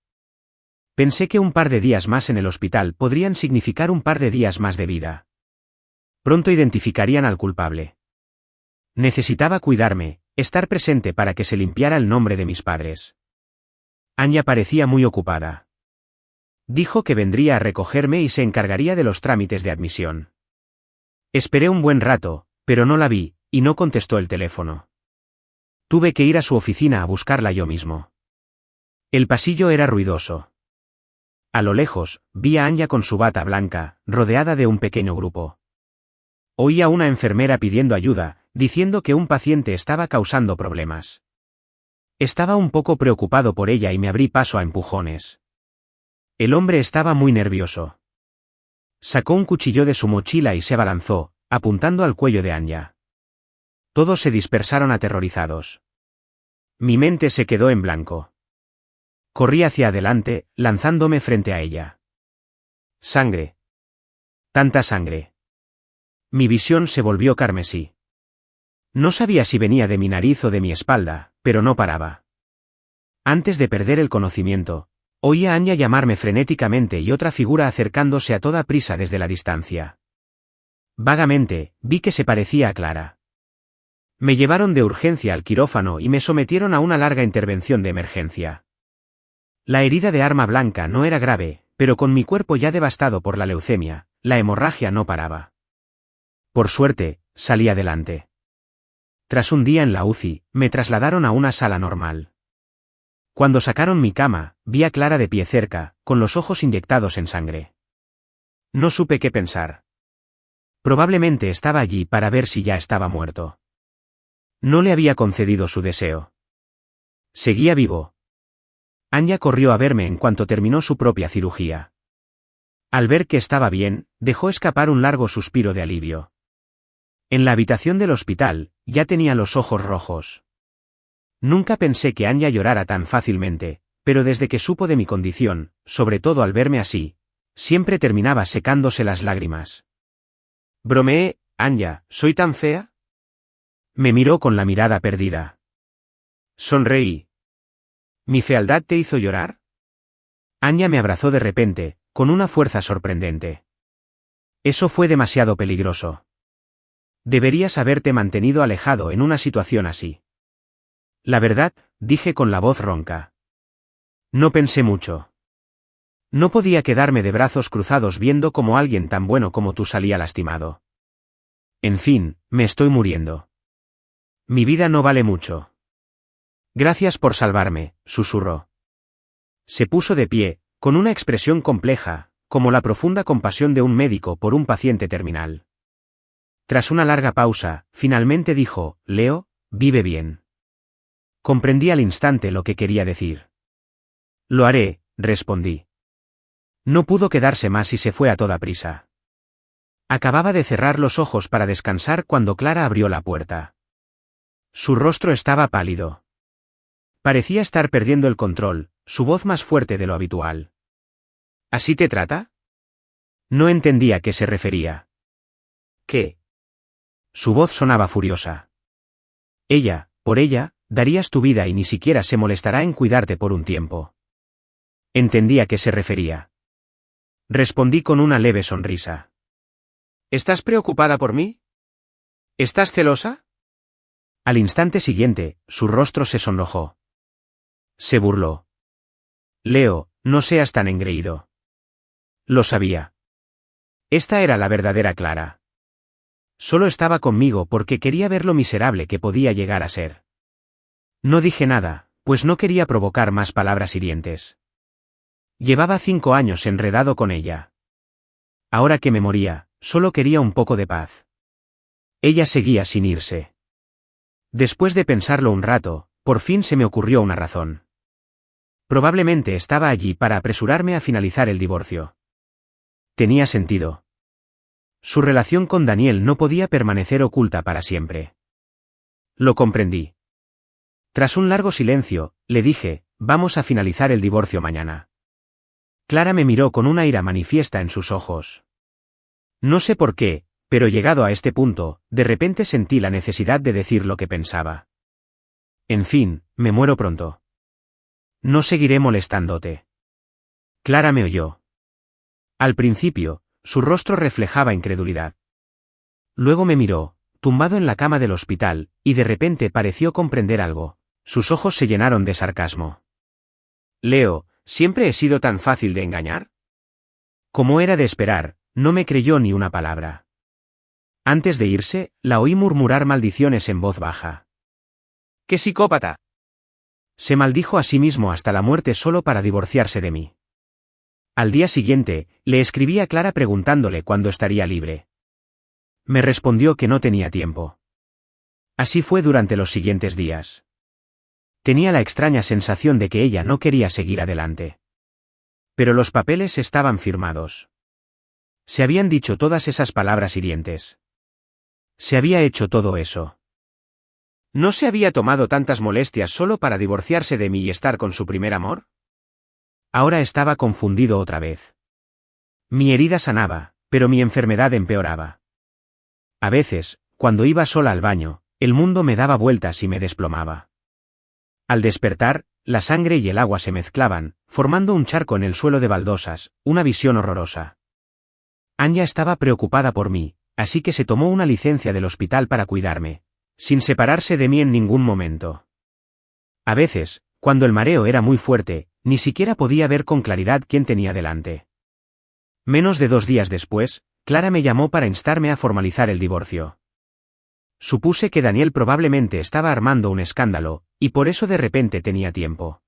Pensé que un par de días más en el hospital podrían significar un par de días más de vida. Pronto identificarían al culpable. Necesitaba cuidarme, estar presente para que se limpiara el nombre de mis padres. Anya parecía muy ocupada. Dijo que vendría a recogerme y se encargaría de los trámites de admisión. Esperé un buen rato, pero no la vi, y no contestó el teléfono. Tuve que ir a su oficina a buscarla yo mismo. El pasillo era ruidoso. A lo lejos, vi a Anya con su bata blanca, rodeada de un pequeño grupo. Oí a una enfermera pidiendo ayuda, diciendo que un paciente estaba causando problemas. Estaba un poco preocupado por ella y me abrí paso a empujones. El hombre estaba muy nervioso. Sacó un cuchillo de su mochila y se abalanzó, apuntando al cuello de Anya. Todos se dispersaron aterrorizados. Mi mente se quedó en blanco. Corrí hacia adelante, lanzándome frente a ella. Sangre. Tanta sangre. Mi visión se volvió carmesí. No sabía si venía de mi nariz o de mi espalda, pero no paraba. Antes de perder el conocimiento, oí a Anya llamarme frenéticamente y otra figura acercándose a toda prisa desde la distancia. Vagamente, vi que se parecía a Clara. Me llevaron de urgencia al quirófano y me sometieron a una larga intervención de emergencia. La herida de arma blanca no era grave, pero con mi cuerpo ya devastado por la leucemia, la hemorragia no paraba. Por suerte, salí adelante. Tras un día en la UCI, me trasladaron a una sala normal. Cuando sacaron mi cama, vi a Clara de pie cerca, con los ojos inyectados en sangre. No supe qué pensar. Probablemente estaba allí para ver si ya estaba muerto. No le había concedido su deseo. Seguía vivo. Anya corrió a verme en cuanto terminó su propia cirugía. Al ver que estaba bien, dejó escapar un largo suspiro de alivio. En la habitación del hospital, ya tenía los ojos rojos. Nunca pensé que Anya llorara tan fácilmente, pero desde que supo de mi condición, sobre todo al verme así, siempre terminaba secándose las lágrimas. Bromeé, Anya, ¿soy tan fea? Me miró con la mirada perdida. Sonreí. ¿Mi fealdad te hizo llorar? Anya me abrazó de repente, con una fuerza sorprendente. Eso fue demasiado peligroso. Deberías haberte mantenido alejado en una situación así. La verdad, dije con la voz ronca. No pensé mucho. No podía quedarme de brazos cruzados viendo cómo alguien tan bueno como tú salía lastimado. En fin, me estoy muriendo. Mi vida no vale mucho. Gracias por salvarme, susurró. Se puso de pie, con una expresión compleja, como la profunda compasión de un médico por un paciente terminal. Tras una larga pausa, finalmente dijo, Leo, vive bien. Comprendí al instante lo que quería decir. Lo haré, respondí. No pudo quedarse más y se fue a toda prisa. Acababa de cerrar los ojos para descansar cuando Clara abrió la puerta. Su rostro estaba pálido. Parecía estar perdiendo el control, su voz más fuerte de lo habitual. ¿Así te trata? No entendía a qué se refería. ¿Qué? Su voz sonaba furiosa. Por ella, darías tu vida y ni siquiera se molestará en cuidarte por un tiempo. Entendí a qué se refería. Respondí con una leve sonrisa. ¿Estás preocupada por mí? ¿Estás celosa? Al instante siguiente, su rostro se sonrojó. Se burló. Leo, no seas tan engreído. Lo sabía. Esta era la verdadera Clara. Solo estaba conmigo porque quería ver lo miserable que podía llegar a ser. No dije nada, pues no quería provocar más palabras hirientes. Llevaba 5 años enredado con ella. Ahora que me moría, solo quería un poco de paz. Ella seguía sin irse. Después de pensarlo un rato, por fin se me ocurrió una razón. Probablemente estaba allí para apresurarme a finalizar el divorcio. Tenía sentido. Su relación con Daniel no podía permanecer oculta para siempre. Lo comprendí. Tras un largo silencio, le dije, vamos a finalizar el divorcio mañana. Clara me miró con una ira manifiesta en sus ojos. No sé por qué, pero llegado a este punto, de repente sentí la necesidad de decir lo que pensaba. En fin, me muero pronto. No seguiré molestándote. Clara me oyó. Al principio, su rostro reflejaba incredulidad. Luego me miró, tumbado en la cama del hospital, y de repente pareció comprender algo. Sus ojos se llenaron de sarcasmo. Leo, ¿siempre he sido tan fácil de engañar? Como era de esperar, no me creyó ni una palabra. Antes de irse, la oí murmurar maldiciones en voz baja. ¡Qué psicópata! Se maldijo a sí mismo hasta la muerte solo para divorciarse de mí. Al día siguiente, le escribí a Clara preguntándole cuándo estaría libre. Me respondió que no tenía tiempo. Así fue durante los siguientes días. Tenía la extraña sensación de que ella no quería seguir adelante. Pero los papeles estaban firmados. Se habían dicho todas esas palabras hirientes. Se había hecho todo eso. ¿No se había tomado tantas molestias solo para divorciarse de mí y estar con su primer amor? Ahora estaba confundido otra vez. Mi herida sanaba, pero mi enfermedad empeoraba. A veces, cuando iba sola al baño, el mundo me daba vueltas y me desplomaba. Al despertar, la sangre y el agua se mezclaban, formando un charco en el suelo de baldosas, una visión horrorosa. Anya estaba preocupada por mí, así que se tomó una licencia del hospital para cuidarme, sin separarse de mí en ningún momento. A veces, cuando el mareo era muy fuerte, ni siquiera podía ver con claridad quién tenía delante. Menos de 2 días después, Clara me llamó para instarme a formalizar el divorcio. Supuse que Daniel probablemente estaba armando un escándalo, y por eso de repente tenía tiempo.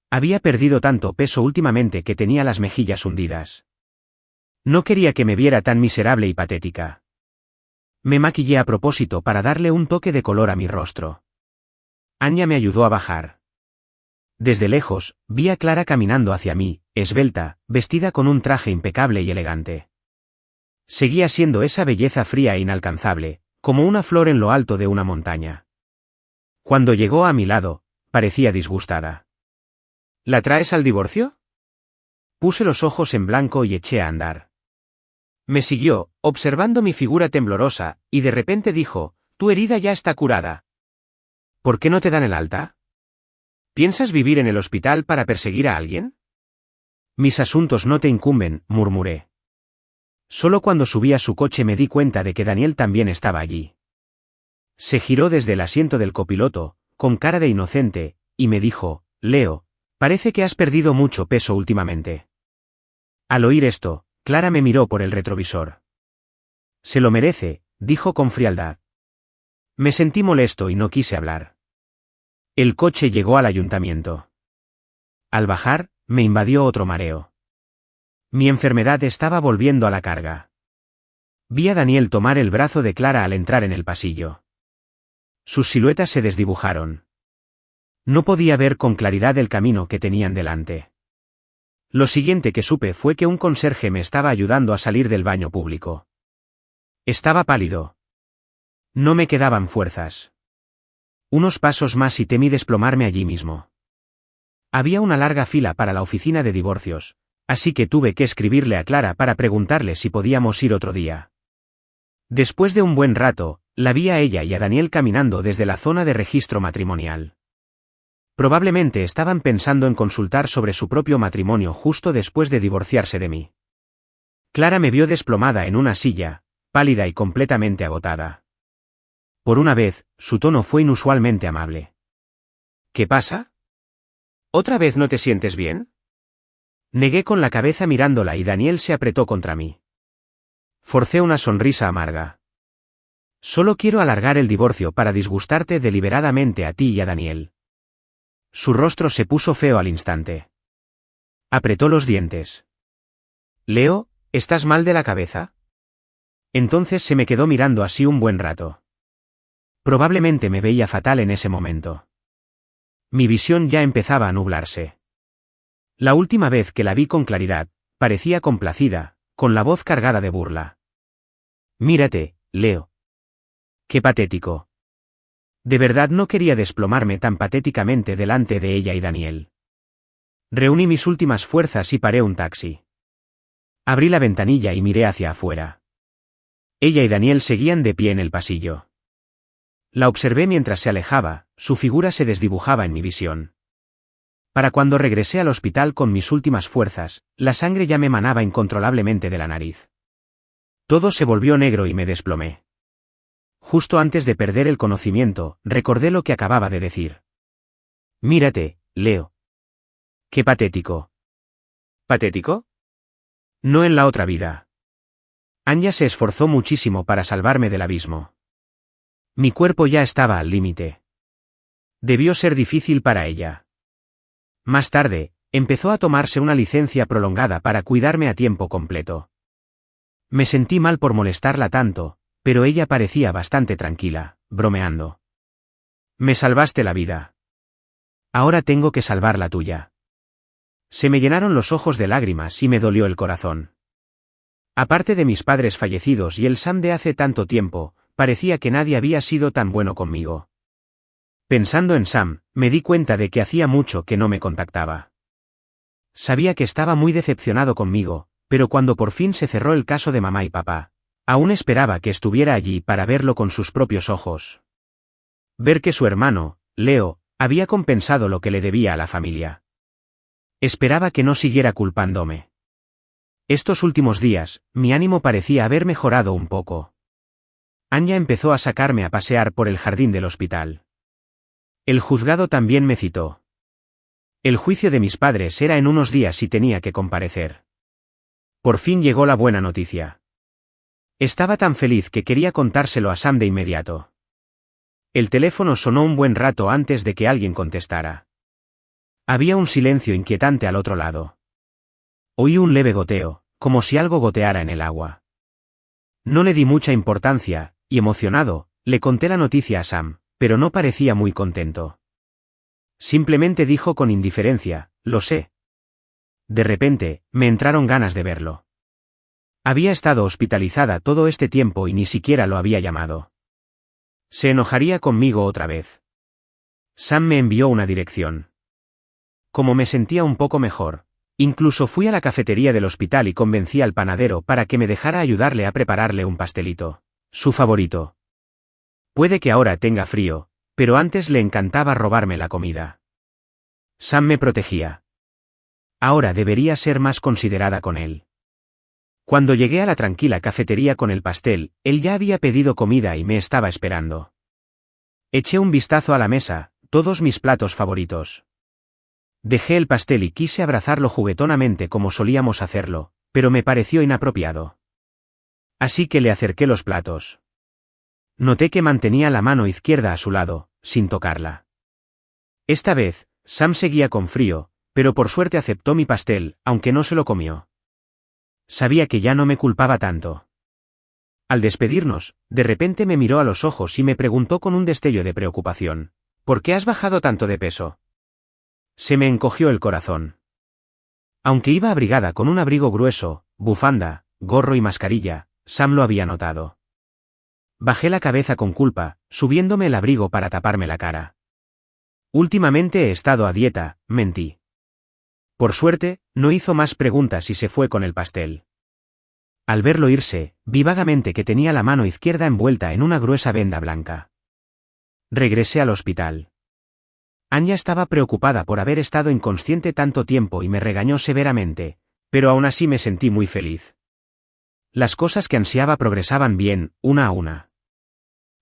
Había perdido tanto peso últimamente que tenía las mejillas hundidas. No quería que me viera tan miserable y patética. Me maquillé a propósito para darle un toque de color a mi rostro. Anya me ayudó a bajar. Desde lejos, vi a Clara caminando hacia mí, esbelta, vestida con un traje impecable y elegante. Seguía siendo esa belleza fría e inalcanzable, como una flor en lo alto de una montaña. Cuando llegó a mi lado, parecía disgustada. ¿La traes al divorcio? Puse los ojos en blanco y eché a andar. Me siguió, observando mi figura temblorosa, y de repente dijo, «Tu herida ya está curada. ¿Por qué no te dan el alta? ¿Piensas vivir en el hospital para perseguir a alguien?» Mis asuntos no te incumben, murmuré. Solo cuando subí a su coche me di cuenta de que Daniel también estaba allí. Se giró desde el asiento del copiloto, con cara de inocente, y me dijo, «Leo, parece que has perdido mucho peso últimamente». Al oír esto, Clara me miró por el retrovisor. «Se lo merece», dijo con frialdad. Me sentí molesto y no quise hablar. El coche llegó al ayuntamiento. Al bajar, me invadió otro mareo. Mi enfermedad estaba volviendo a la carga. Vi a Daniel tomar el brazo de Clara al entrar en el pasillo. Sus siluetas se desdibujaron. No podía ver con claridad el camino que tenían delante. Lo siguiente que supe fue que un conserje me estaba ayudando a salir del baño público. Estaba pálido. No me quedaban fuerzas. Unos pasos más y temí desplomarme allí mismo. Había una larga fila para la oficina de divorcios, así que tuve que escribirle a Clara para preguntarle si podíamos ir otro día. Después de un buen rato, la vi a ella y a Daniel caminando desde la zona de registro matrimonial. Probablemente estaban pensando en consultar sobre su propio matrimonio justo después de divorciarse de mí. Clara me vio desplomada en una silla, pálida y completamente agotada. Por una vez, su tono fue inusualmente amable. ¿Qué pasa? ¿Otra vez no te sientes bien? Negué con la cabeza mirándola y Daniel se apretó contra mí. Forcé una sonrisa amarga. Solo quiero alargar el divorcio para disgustarte deliberadamente a ti y a Daniel. Su rostro se puso feo al instante. Apretó los dientes. Leo, ¿estás mal de la cabeza? Entonces se me quedó mirando así un buen rato. Probablemente me veía fatal en ese momento. Mi visión ya empezaba a nublarse. La última vez que la vi con claridad, parecía complacida, con la voz cargada de burla. Mírate, Leo. Qué patético. De verdad no quería desplomarme tan patéticamente delante de ella y Daniel. Reuní mis últimas fuerzas y paré un taxi. Abrí la ventanilla y miré hacia afuera. Ella y Daniel seguían de pie en el pasillo. La observé mientras se alejaba, su figura se desdibujaba en mi visión. Para cuando regresé al hospital con mis últimas fuerzas, la sangre ya me manaba incontrolablemente de la nariz. Todo se volvió negro y me desplomé. Justo antes de perder el conocimiento, recordé lo que acababa de decir. Mírate, Leo. Qué patético. ¿Patético? No en la otra vida. Anya se esforzó muchísimo para salvarme del abismo. Mi cuerpo ya estaba al límite. Debió ser difícil para ella. Más tarde, empezó a tomarse una licencia prolongada para cuidarme a tiempo completo. Me sentí mal por molestarla tanto, pero ella parecía bastante tranquila, bromeando. Me salvaste la vida. Ahora tengo que salvar la tuya. Se me llenaron los ojos de lágrimas y me dolió el corazón. Aparte de mis padres fallecidos y el Sam de hace tanto tiempo, parecía que nadie había sido tan bueno conmigo. Pensando en Sam, me di cuenta de que hacía mucho que no me contactaba. Sabía que estaba muy decepcionado conmigo, pero cuando por fin se cerró el caso de mamá y papá, aún esperaba que estuviera allí para verlo con sus propios ojos. Ver que su hermano, Leo, había compensado lo que le debía a la familia. Esperaba que no siguiera culpándome. Estos últimos días, mi ánimo parecía haber mejorado un poco. Anya empezó a sacarme a pasear por el jardín del hospital. El juzgado también me citó. El juicio de mis padres era en unos días y tenía que comparecer. Por fin llegó la buena noticia. Estaba tan feliz que quería contárselo a Sam de inmediato. El teléfono sonó un buen rato antes de que alguien contestara. Había un silencio inquietante al otro lado. Oí un leve goteo, como si algo goteara en el agua. No le di mucha importancia, y emocionado, le conté la noticia a Sam, pero no parecía muy contento. Simplemente dijo con indiferencia, lo sé. De repente, me entraron ganas de verlo. Había estado hospitalizada todo este tiempo y ni siquiera lo había llamado. Se enojaría conmigo otra vez. Sam me envió una dirección. Como me sentía un poco mejor, incluso fui a la cafetería del hospital y convencí al panadero para que me dejara ayudarle a prepararle un pastelito, su favorito. Puede que ahora tenga frío, pero antes le encantaba robarme la comida. Sam me protegía. Ahora debería ser más considerada con él. Cuando llegué a la tranquila cafetería con el pastel, él ya había pedido comida y me estaba esperando. Eché un vistazo a la mesa, todos mis platos favoritos. Dejé el pastel y quise abrazarlo juguetonamente como solíamos hacerlo, pero me pareció inapropiado. Así que le acerqué los platos. Noté que mantenía la mano izquierda a su lado, sin tocarla. Esta vez, Sam seguía con frío, pero por suerte aceptó mi pastel, aunque no se lo comió. Sabía que ya no me culpaba tanto. Al despedirnos, de repente me miró a los ojos y me preguntó con un destello de preocupación, ¿por qué has bajado tanto de peso? Se me encogió el corazón. Aunque iba abrigada con un abrigo grueso, bufanda, gorro y mascarilla, Sam lo había notado. Bajé la cabeza con culpa, subiéndome el abrigo para taparme la cara. Últimamente he estado a dieta, mentí. Por suerte, no hizo más preguntas y se fue con el pastel. Al verlo irse, vi vagamente que tenía la mano izquierda envuelta en una gruesa venda blanca. Regresé al hospital. Anya estaba preocupada por haber estado inconsciente tanto tiempo y me regañó severamente, pero aún así me sentí muy feliz. Las cosas que ansiaba progresaban bien, una a una.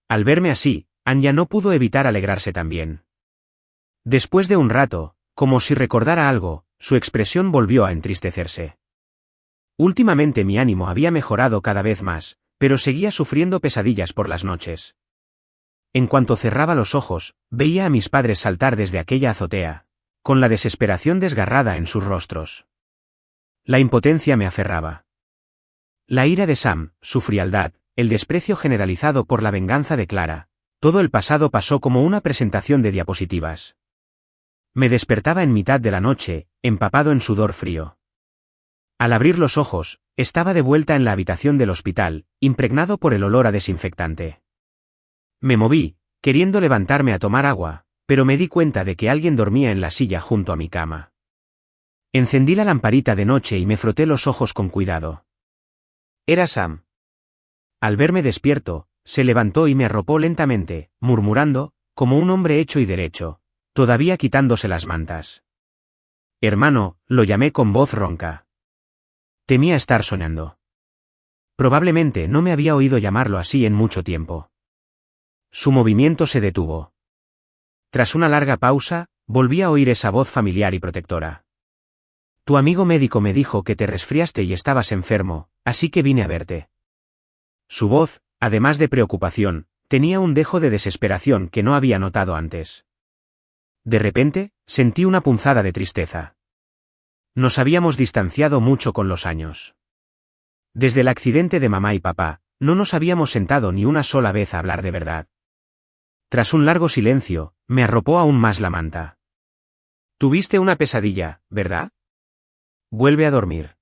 Al verme así, Anya no pudo evitar alegrarse también. Después de un rato, como si recordara algo, su expresión volvió a entristecerse. Últimamente mi ánimo había mejorado cada vez más, pero seguía sufriendo pesadillas por las noches. En cuanto cerraba los ojos, veía a mis padres saltar desde aquella azotea, con la desesperación desgarrada en sus rostros. La impotencia me aferraba. La ira de Sam, su frialdad, el desprecio generalizado por la venganza de Clara, todo el pasado pasó como una presentación de diapositivas. Me despertaba en mitad de la noche, empapado en sudor frío. Al abrir los ojos, estaba de vuelta en la habitación del hospital, impregnado por el olor a desinfectante. Me moví, queriendo levantarme a tomar agua, pero me di cuenta de que alguien dormía en la silla junto a mi cama. Encendí la lamparita de noche y me froté los ojos con cuidado. Era Sam. Al verme despierto, se levantó y me arropó lentamente, murmurando, como un hombre hecho y derecho, todavía quitándose las mantas. Hermano, lo llamé con voz ronca. Temía estar soñando. Probablemente no me había oído llamarlo así en mucho tiempo. Su movimiento se detuvo. Tras una larga pausa, volví a oír esa voz familiar y protectora. Tu amigo médico me dijo que te resfriaste y estabas enfermo, así que vine a verte. Su voz, además de preocupación, tenía un dejo de desesperación que no había notado antes. De repente, sentí una punzada de tristeza. Nos habíamos distanciado mucho con los años. Desde el accidente de mamá y papá, no nos habíamos sentado ni una sola vez a hablar de verdad. Tras un largo silencio, me arropó aún más la manta. Tuviste una pesadilla, ¿verdad? Vuelve a dormir.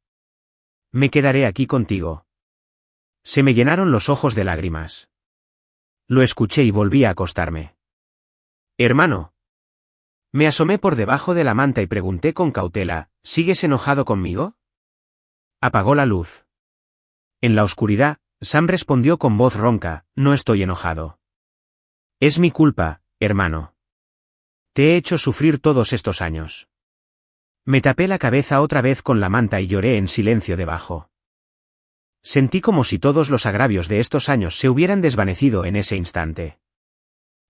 Me quedaré aquí contigo. Se me llenaron los ojos de lágrimas. Lo escuché y volví a acostarme. Hermano. Me asomé por debajo de la manta y pregunté con cautela, ¿sigues enojado conmigo? Apagó la luz. En la oscuridad, Sam respondió con voz ronca, no estoy enojado. Es mi culpa, hermano. Te he hecho sufrir todos estos años. Me tapé la cabeza otra vez con la manta y lloré en silencio debajo. Sentí como si todos los agravios de estos años se hubieran desvanecido en ese instante.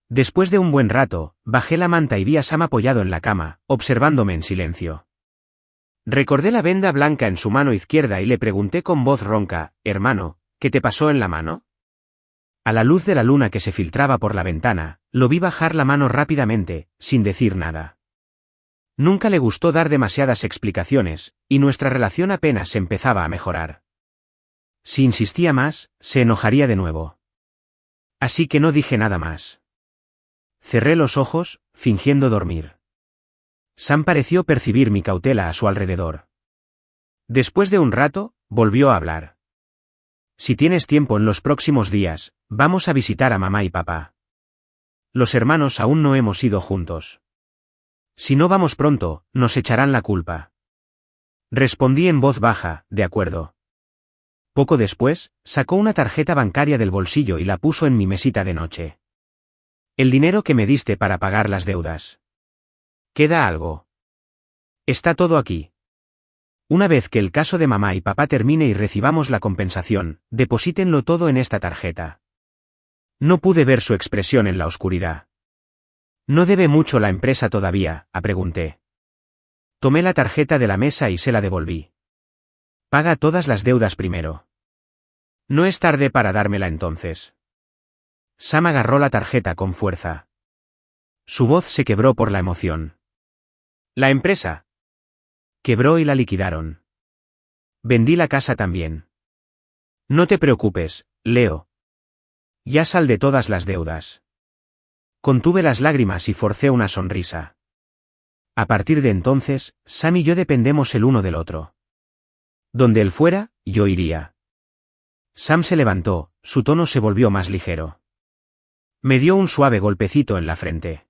Después de un buen rato, bajé la manta y vi a Sam apoyado en la cama, observándome en silencio. Recordé la venda blanca en su mano izquierda y le pregunté con voz ronca, hermano, ¿qué te pasó en la mano? A la luz de la luna que se filtraba por la ventana, lo vi bajar la mano rápidamente, sin decir nada. Nunca le gustó dar demasiadas explicaciones, y nuestra relación apenas empezaba a mejorar. Si insistía más, se enojaría de nuevo. Así que no dije nada más. Cerré los ojos, fingiendo dormir. Sam pareció percibir mi cautela a su alrededor. Después de un rato, volvió a hablar. Si tienes tiempo en los próximos días, vamos a visitar a mamá y papá. Los hermanos aún no hemos ido juntos. Si no vamos pronto, nos echarán la culpa. Respondí en voz baja, de acuerdo. Poco después, sacó una tarjeta bancaria del bolsillo y la puso en mi mesita de noche. El dinero que me diste para pagar las deudas. ¿Queda algo? Está todo aquí. Una vez que el caso de mamá y papá termine y recibamos la compensación, deposítenlo todo en esta tarjeta. No pude ver su expresión en la oscuridad. ¿No debe mucho la empresa todavía?, pregunté. Tomé la tarjeta de la mesa y se la devolví. Paga todas las deudas primero. No es tarde para dármela entonces. Sam agarró la tarjeta con fuerza. Su voz se quebró por la emoción. ¿La empresa? Quebró y la liquidaron. Vendí la casa también. No te preocupes, Leo. Ya saldé todas las deudas. Contuve las lágrimas y forcé una sonrisa. A partir de entonces, Sam y yo dependemos el uno del otro. Donde él fuera, yo iría. Sam se levantó, su tono se volvió más ligero. Me dio un suave golpecito en la frente.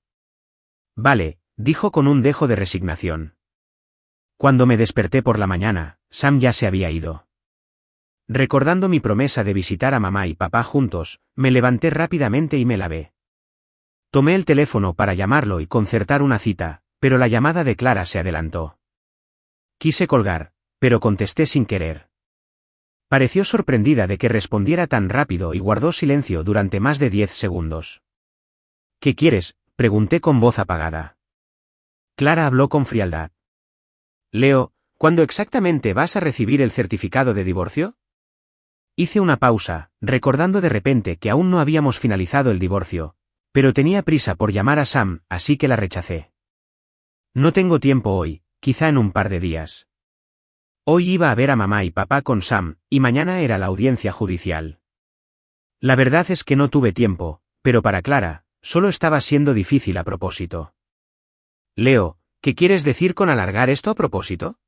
Vale, dijo con un dejo de resignación. Cuando me desperté por la mañana, Sam ya se había ido. Recordando mi promesa de visitar a mamá y papá juntos, me levanté rápidamente y me lavé. Tomé el teléfono para llamarlo y concertar una cita, pero la llamada de Clara se adelantó. Quise colgar, pero contesté sin querer. Pareció sorprendida de que respondiera tan rápido y guardó silencio durante más de 10 segundos. ¿Qué quieres?, pregunté con voz apagada. Clara habló con frialdad. Leo, ¿cuándo exactamente vas a recibir el certificado de divorcio? Hice una pausa, recordando de repente que aún no habíamos finalizado el divorcio, pero tenía prisa por llamar a Sam, así que la rechacé. No tengo tiempo hoy, quizá en un par de días. Hoy iba a ver a mamá y papá con Sam, y mañana era la audiencia judicial. La verdad es que no tuve tiempo, pero para Clara, solo estaba siendo difícil a propósito. Leo, ¿qué quieres decir con alargar esto a propósito?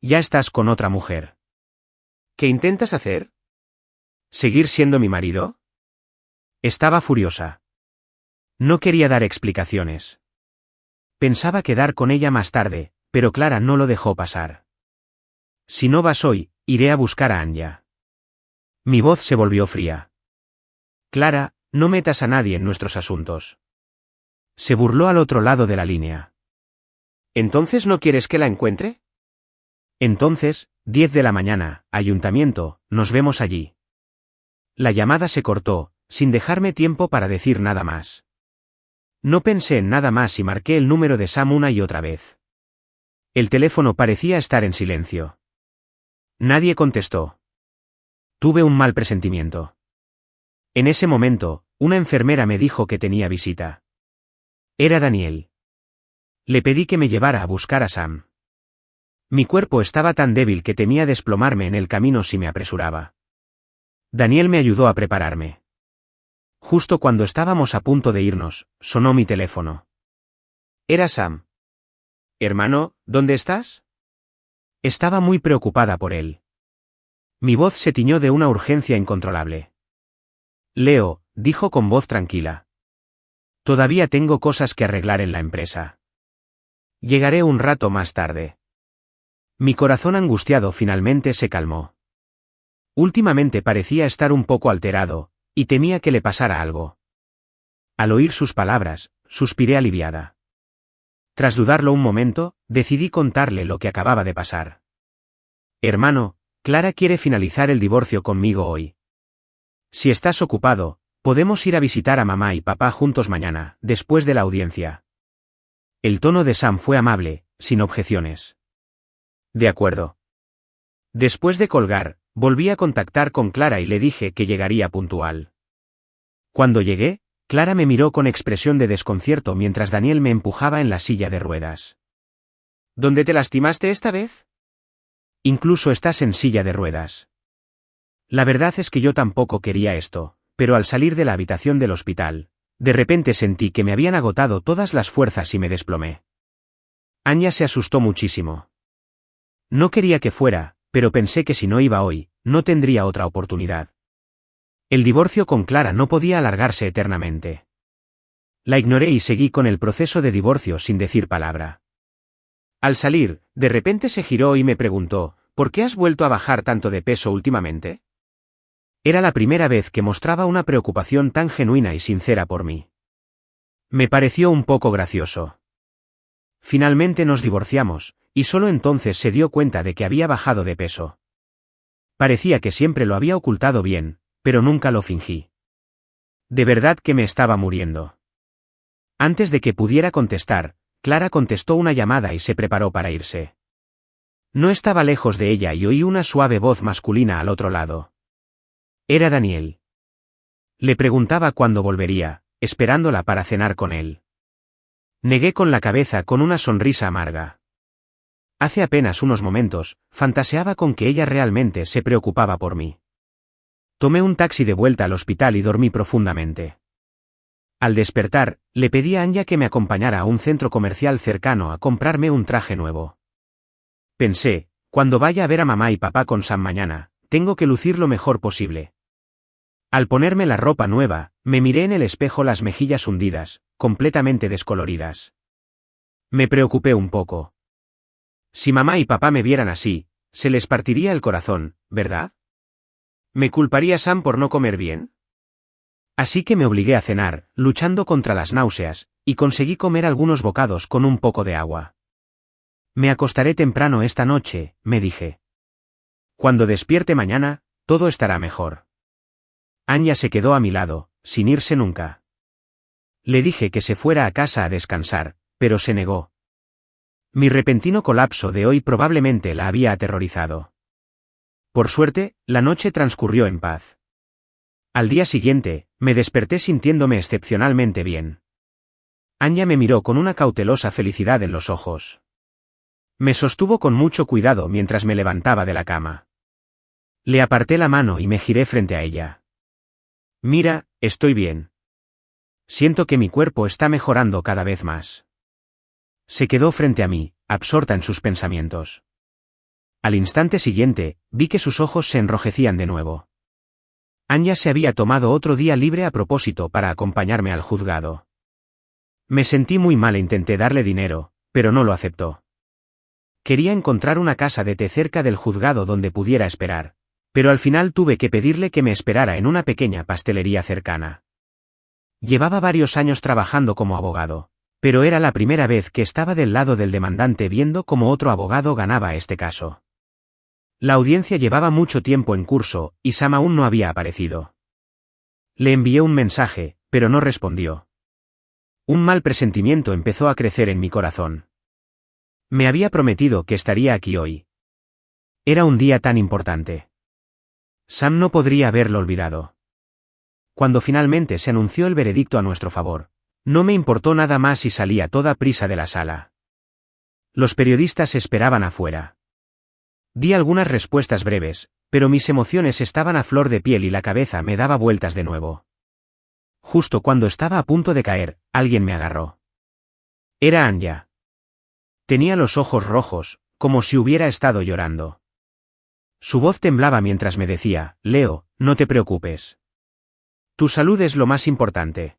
Ya estás con otra mujer. ¿Qué intentas hacer? ¿Seguir siendo mi marido? Estaba furiosa. No quería dar explicaciones. Pensaba quedar con ella más tarde, pero Clara no lo dejó pasar. Si no vas hoy, iré a buscar a Anya. Mi voz se volvió fría. Clara, no metas a nadie en nuestros asuntos. Se burló al otro lado de la línea. ¿Entonces no quieres que la encuentre? Entonces, 10 de la mañana, ayuntamiento, nos vemos allí. La llamada se cortó, sin dejarme tiempo para decir nada más. No pensé en nada más y marqué el número de Sam una y otra vez. El teléfono parecía estar en silencio. Nadie contestó. Tuve un mal presentimiento. En ese momento, una enfermera me dijo que tenía visita. Era Daniel. Le pedí que me llevara a buscar a Sam. Mi cuerpo estaba tan débil que temía desplomarme en el camino si me apresuraba. Daniel me ayudó a prepararme. Justo cuando estábamos a punto de irnos, sonó mi teléfono. Era Sam. Hermano, ¿dónde estás? Estaba muy preocupada por él. Mi voz se tiñó de una urgencia incontrolable. Leo, dijo con voz tranquila. Todavía tengo cosas que arreglar en la empresa. Llegaré un rato más tarde. Mi corazón angustiado finalmente se calmó. Últimamente parecía estar un poco alterado, y temía que le pasara algo. Al oír sus palabras, suspiré aliviada. Tras dudarlo un momento, decidí contarle lo que acababa de pasar. Hermano, Clara quiere finalizar el divorcio conmigo hoy. Si estás ocupado, podemos ir a visitar a mamá y papá juntos mañana, después de la audiencia. El tono de Sam fue amable, sin objeciones. De acuerdo. Después de colgar, volví a contactar con Clara y le dije que llegaría puntual. Cuando llegué, Clara me miró con expresión de desconcierto mientras Daniel me empujaba en la silla de ruedas. ¿Dónde te lastimaste esta vez? Incluso estás en silla de ruedas. La verdad es que yo tampoco quería esto, pero al salir de la habitación del hospital, de repente sentí que me habían agotado todas las fuerzas y me desplomé. Anya se asustó muchísimo. No quería que fuera, pero pensé que si no iba hoy, no tendría otra oportunidad. El divorcio con Clara no podía alargarse eternamente. La ignoré y seguí con el proceso de divorcio sin decir palabra. Al salir, de repente se giró y me preguntó, ¿por qué has vuelto a bajar tanto de peso últimamente? Era la primera vez que mostraba una preocupación tan genuina y sincera por mí. Me pareció un poco gracioso. Finalmente nos divorciamos, y solo entonces se dio cuenta de que había bajado de peso. Parecía que siempre lo había ocultado bien, pero nunca lo fingí. De verdad que me estaba muriendo. Antes de que pudiera contestar, Clara contestó una llamada y se preparó para irse. No estaba lejos de ella y oí una suave voz masculina al otro lado. Era Daniel. Le preguntaba cuándo volvería, esperándola para cenar con él. Negué con la cabeza con una sonrisa amarga. Hace apenas unos momentos, fantaseaba con que ella realmente se preocupaba por mí. Tomé un taxi de vuelta al hospital y dormí profundamente. Al despertar, le pedí a Anya que me acompañara a un centro comercial cercano a comprarme un traje nuevo. Pensé, cuando vaya a ver a mamá y papá con Sam mañana, tengo que lucir lo mejor posible. Al ponerme la ropa nueva, me miré en el espejo las mejillas hundidas, completamente descoloridas. Me preocupé un poco. Si mamá y papá me vieran así, se les partiría el corazón, ¿verdad? ¿Me culparía Sam por no comer bien? Así que me obligué a cenar, luchando contra las náuseas, y conseguí comer algunos bocados con un poco de agua. Me acostaré temprano esta noche, me dije. Cuando despierte mañana, todo estará mejor. Anya se quedó a mi lado, sin irse nunca. Le dije que se fuera a casa a descansar, pero se negó. Mi repentino colapso de hoy probablemente la había aterrorizado. Por suerte, la noche transcurrió en paz. Al día siguiente, me desperté sintiéndome excepcionalmente bien. Anya me miró con una cautelosa felicidad en los ojos. Me sostuvo con mucho cuidado mientras me levantaba de la cama. Le aparté la mano y me giré frente a ella. Mira, estoy bien. Siento que mi cuerpo está mejorando cada vez más. Se quedó frente a mí, absorta en sus pensamientos. Al instante siguiente, vi que sus ojos se enrojecían de nuevo. Anya se había tomado otro día libre a propósito para acompañarme al juzgado. Me sentí muy mal e intenté darle dinero, pero no lo aceptó. Quería encontrar una casa de té cerca del juzgado donde pudiera esperar, pero al final tuve que pedirle que me esperara en una pequeña pastelería cercana. Llevaba varios años trabajando como abogado, pero era la primera vez que estaba del lado del demandante viendo cómo otro abogado ganaba este caso. La audiencia llevaba mucho tiempo en curso, y Sam aún no había aparecido. Le envié un mensaje, pero no respondió. Un mal presentimiento empezó a crecer en mi corazón. Me había prometido que estaría aquí hoy. Era un día tan importante. Sam no podría haberlo olvidado. Cuando finalmente se anunció el veredicto a nuestro favor, no me importó nada más y salí a toda prisa de la sala. Los periodistas esperaban afuera. Di algunas respuestas breves, pero mis emociones estaban a flor de piel y la cabeza me daba vueltas de nuevo. Justo cuando estaba a punto de caer, alguien me agarró. Era Anya. Tenía los ojos rojos, como si hubiera estado llorando. Su voz temblaba mientras me decía, Leo, no te preocupes. Tu salud es lo más importante.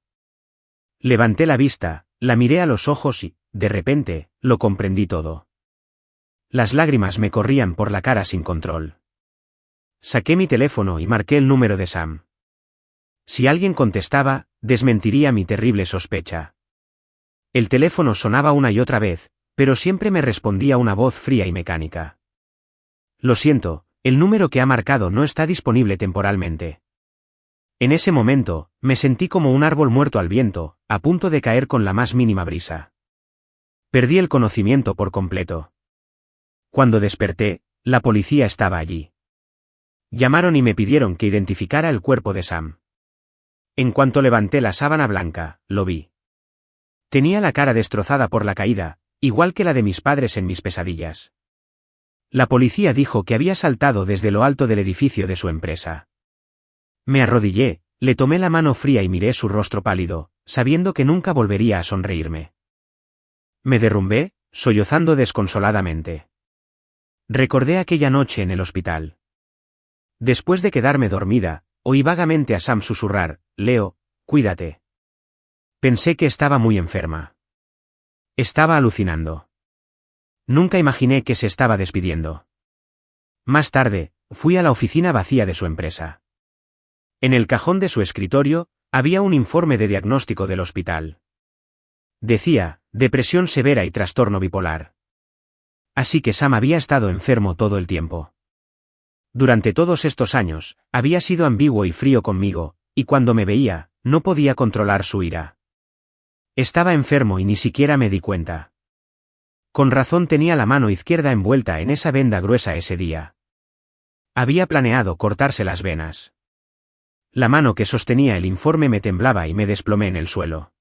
Levanté la vista, la miré a los ojos y, de repente, lo comprendí todo. Las lágrimas me corrían por la cara sin control. Saqué mi teléfono y marqué el número de Sam. Si alguien contestaba, desmentiría mi terrible sospecha. El teléfono sonaba una y otra vez, pero siempre me respondía una voz fría y mecánica. Lo siento, el número que ha marcado no está disponible temporalmente. En ese momento, me sentí como un árbol muerto al viento, a punto de caer con la más mínima brisa. Perdí el conocimiento por completo. Cuando desperté, la policía estaba allí. Llamaron y me pidieron que identificara el cuerpo de Sam. En cuanto levanté la sábana blanca, lo vi. Tenía la cara destrozada por la caída, igual que la de mis padres en mis pesadillas. La policía dijo que había saltado desde lo alto del edificio de su empresa. Me arrodillé, le tomé la mano fría y miré su rostro pálido, sabiendo que nunca volvería a sonreírme. Me derrumbé, sollozando desconsoladamente. Recordé aquella noche en el hospital. Después de quedarme dormida, oí vagamente a Sam susurrar, Leo, cuídate. Pensé que estaba muy enferma. Estaba alucinando. Nunca imaginé que se estaba despidiendo. Más tarde, fui a la oficina vacía de su empresa. En el cajón de su escritorio, había un informe de diagnóstico del hospital. Decía, depresión severa y trastorno bipolar. Así que Sam había estado enfermo todo el tiempo. Durante todos estos años, había sido ambiguo y frío conmigo, y cuando me veía, no podía controlar su ira. Estaba enfermo y ni siquiera me di cuenta. Con razón tenía la mano izquierda envuelta en esa venda gruesa ese día. Había planeado cortarse las venas. La mano que sostenía el informe me temblaba y me desplomé en el suelo.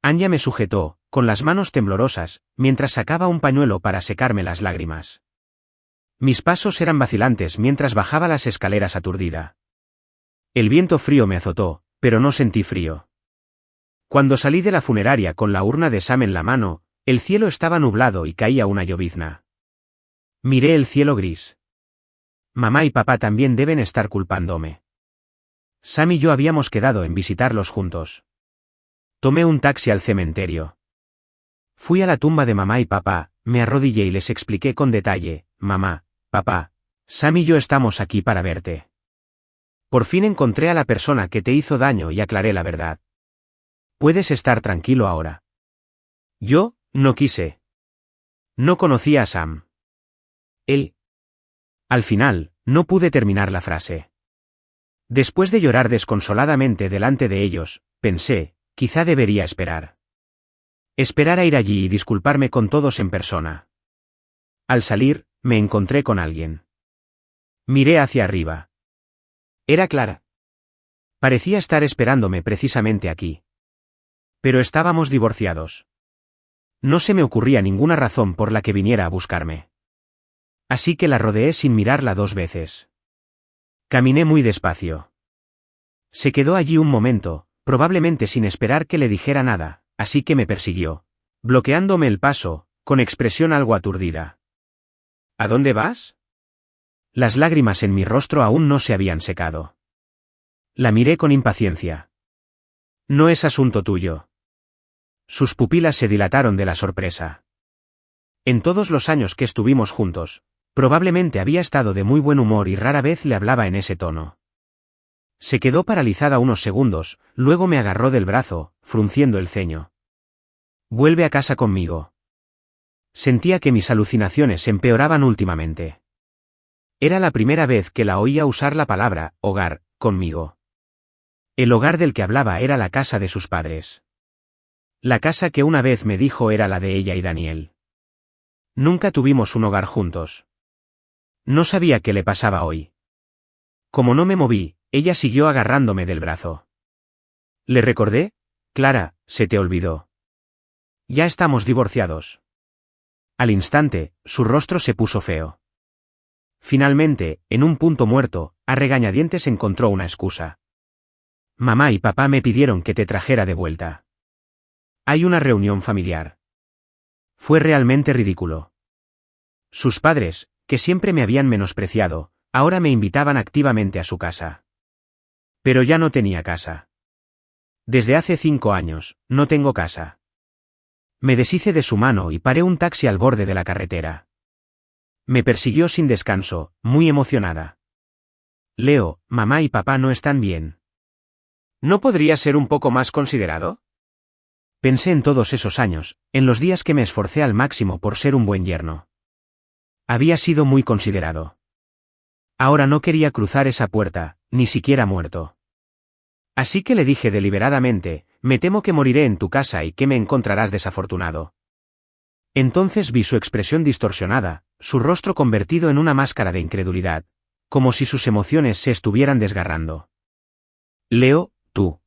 Anya me sujetó, con las manos temblorosas, mientras sacaba un pañuelo para secarme las lágrimas. Mis pasos eran vacilantes mientras bajaba las escaleras aturdida. El viento frío me azotó, pero no sentí frío. Cuando salí de la funeraria con la urna de Sam en la mano, el cielo estaba nublado y caía una llovizna. Miré el cielo gris. Mamá y papá también deben estar culpándome. Sam y yo habíamos quedado en visitarlos juntos. Tomé un taxi al cementerio. Fui a la tumba de mamá y papá, me arrodillé y les expliqué con detalle, mamá, papá, Sam y yo estamos aquí para verte. Por fin encontré a la persona que te hizo daño y aclaré la verdad. Puedes estar tranquilo ahora. Yo, no quise. No conocía a Sam. Él. Al final, no pude terminar la frase. Después de llorar desconsoladamente delante de ellos, pensé, quizá debería esperar. Esperar a ir allí y disculparme con todos en persona. Al salir, me encontré con alguien. Miré hacia arriba. Era Clara. Parecía estar esperándome precisamente aquí. Pero estábamos divorciados. No se me ocurría ninguna razón por la que viniera a buscarme. Así que la rodeé sin mirarla 2 veces. Caminé muy despacio. Se quedó allí un momento, probablemente sin esperar que le dijera nada, así que me persiguió, bloqueándome el paso, con expresión algo aturdida. ¿A dónde vas? Las lágrimas en mi rostro aún no se habían secado. La miré con impaciencia. No es asunto tuyo. Sus pupilas se dilataron de la sorpresa. En todos los años que estuvimos juntos, probablemente había estado de muy buen humor y rara vez le hablaba en ese tono. Se quedó paralizada unos segundos, luego me agarró del brazo, frunciendo el ceño. Vuelve a casa conmigo. Sentía que mis alucinaciones empeoraban últimamente. Era la primera vez que la oía usar la palabra hogar conmigo. El hogar del que hablaba era la casa de sus padres. La casa que una vez me dijo era la de ella y Daniel. Nunca tuvimos un hogar juntos. No sabía qué le pasaba hoy. Como no me moví, ella siguió agarrándome del brazo. Le recordé: Clara, se te olvidó. Ya estamos divorciados. Al instante, su rostro se puso feo. Finalmente, en un punto muerto, a regañadientes encontró una excusa. Mamá y papá me pidieron que te trajera de vuelta. Hay una reunión familiar. Fue realmente ridículo. Sus padres, que siempre me habían menospreciado, ahora me invitaban activamente a su casa. Pero ya no tenía casa. Desde hace 5 años, no tengo casa. Me deshice de su mano y paré un taxi al borde de la carretera. Me persiguió sin descanso, muy emocionada. Leo, mamá y papá no están bien. ¿No podría ser un poco más considerado? Pensé en todos esos años, en los días que me esforcé al máximo por ser un buen yerno. Había sido muy considerado. Ahora no quería cruzar esa puerta, ni siquiera muerto. Así que le dije deliberadamente: me temo que moriré en tu casa y que me encontrarás desafortunado. Entonces vi su expresión distorsionada, su rostro convertido en una máscara de incredulidad, como si sus emociones se estuvieran desgarrando. Leo, tú.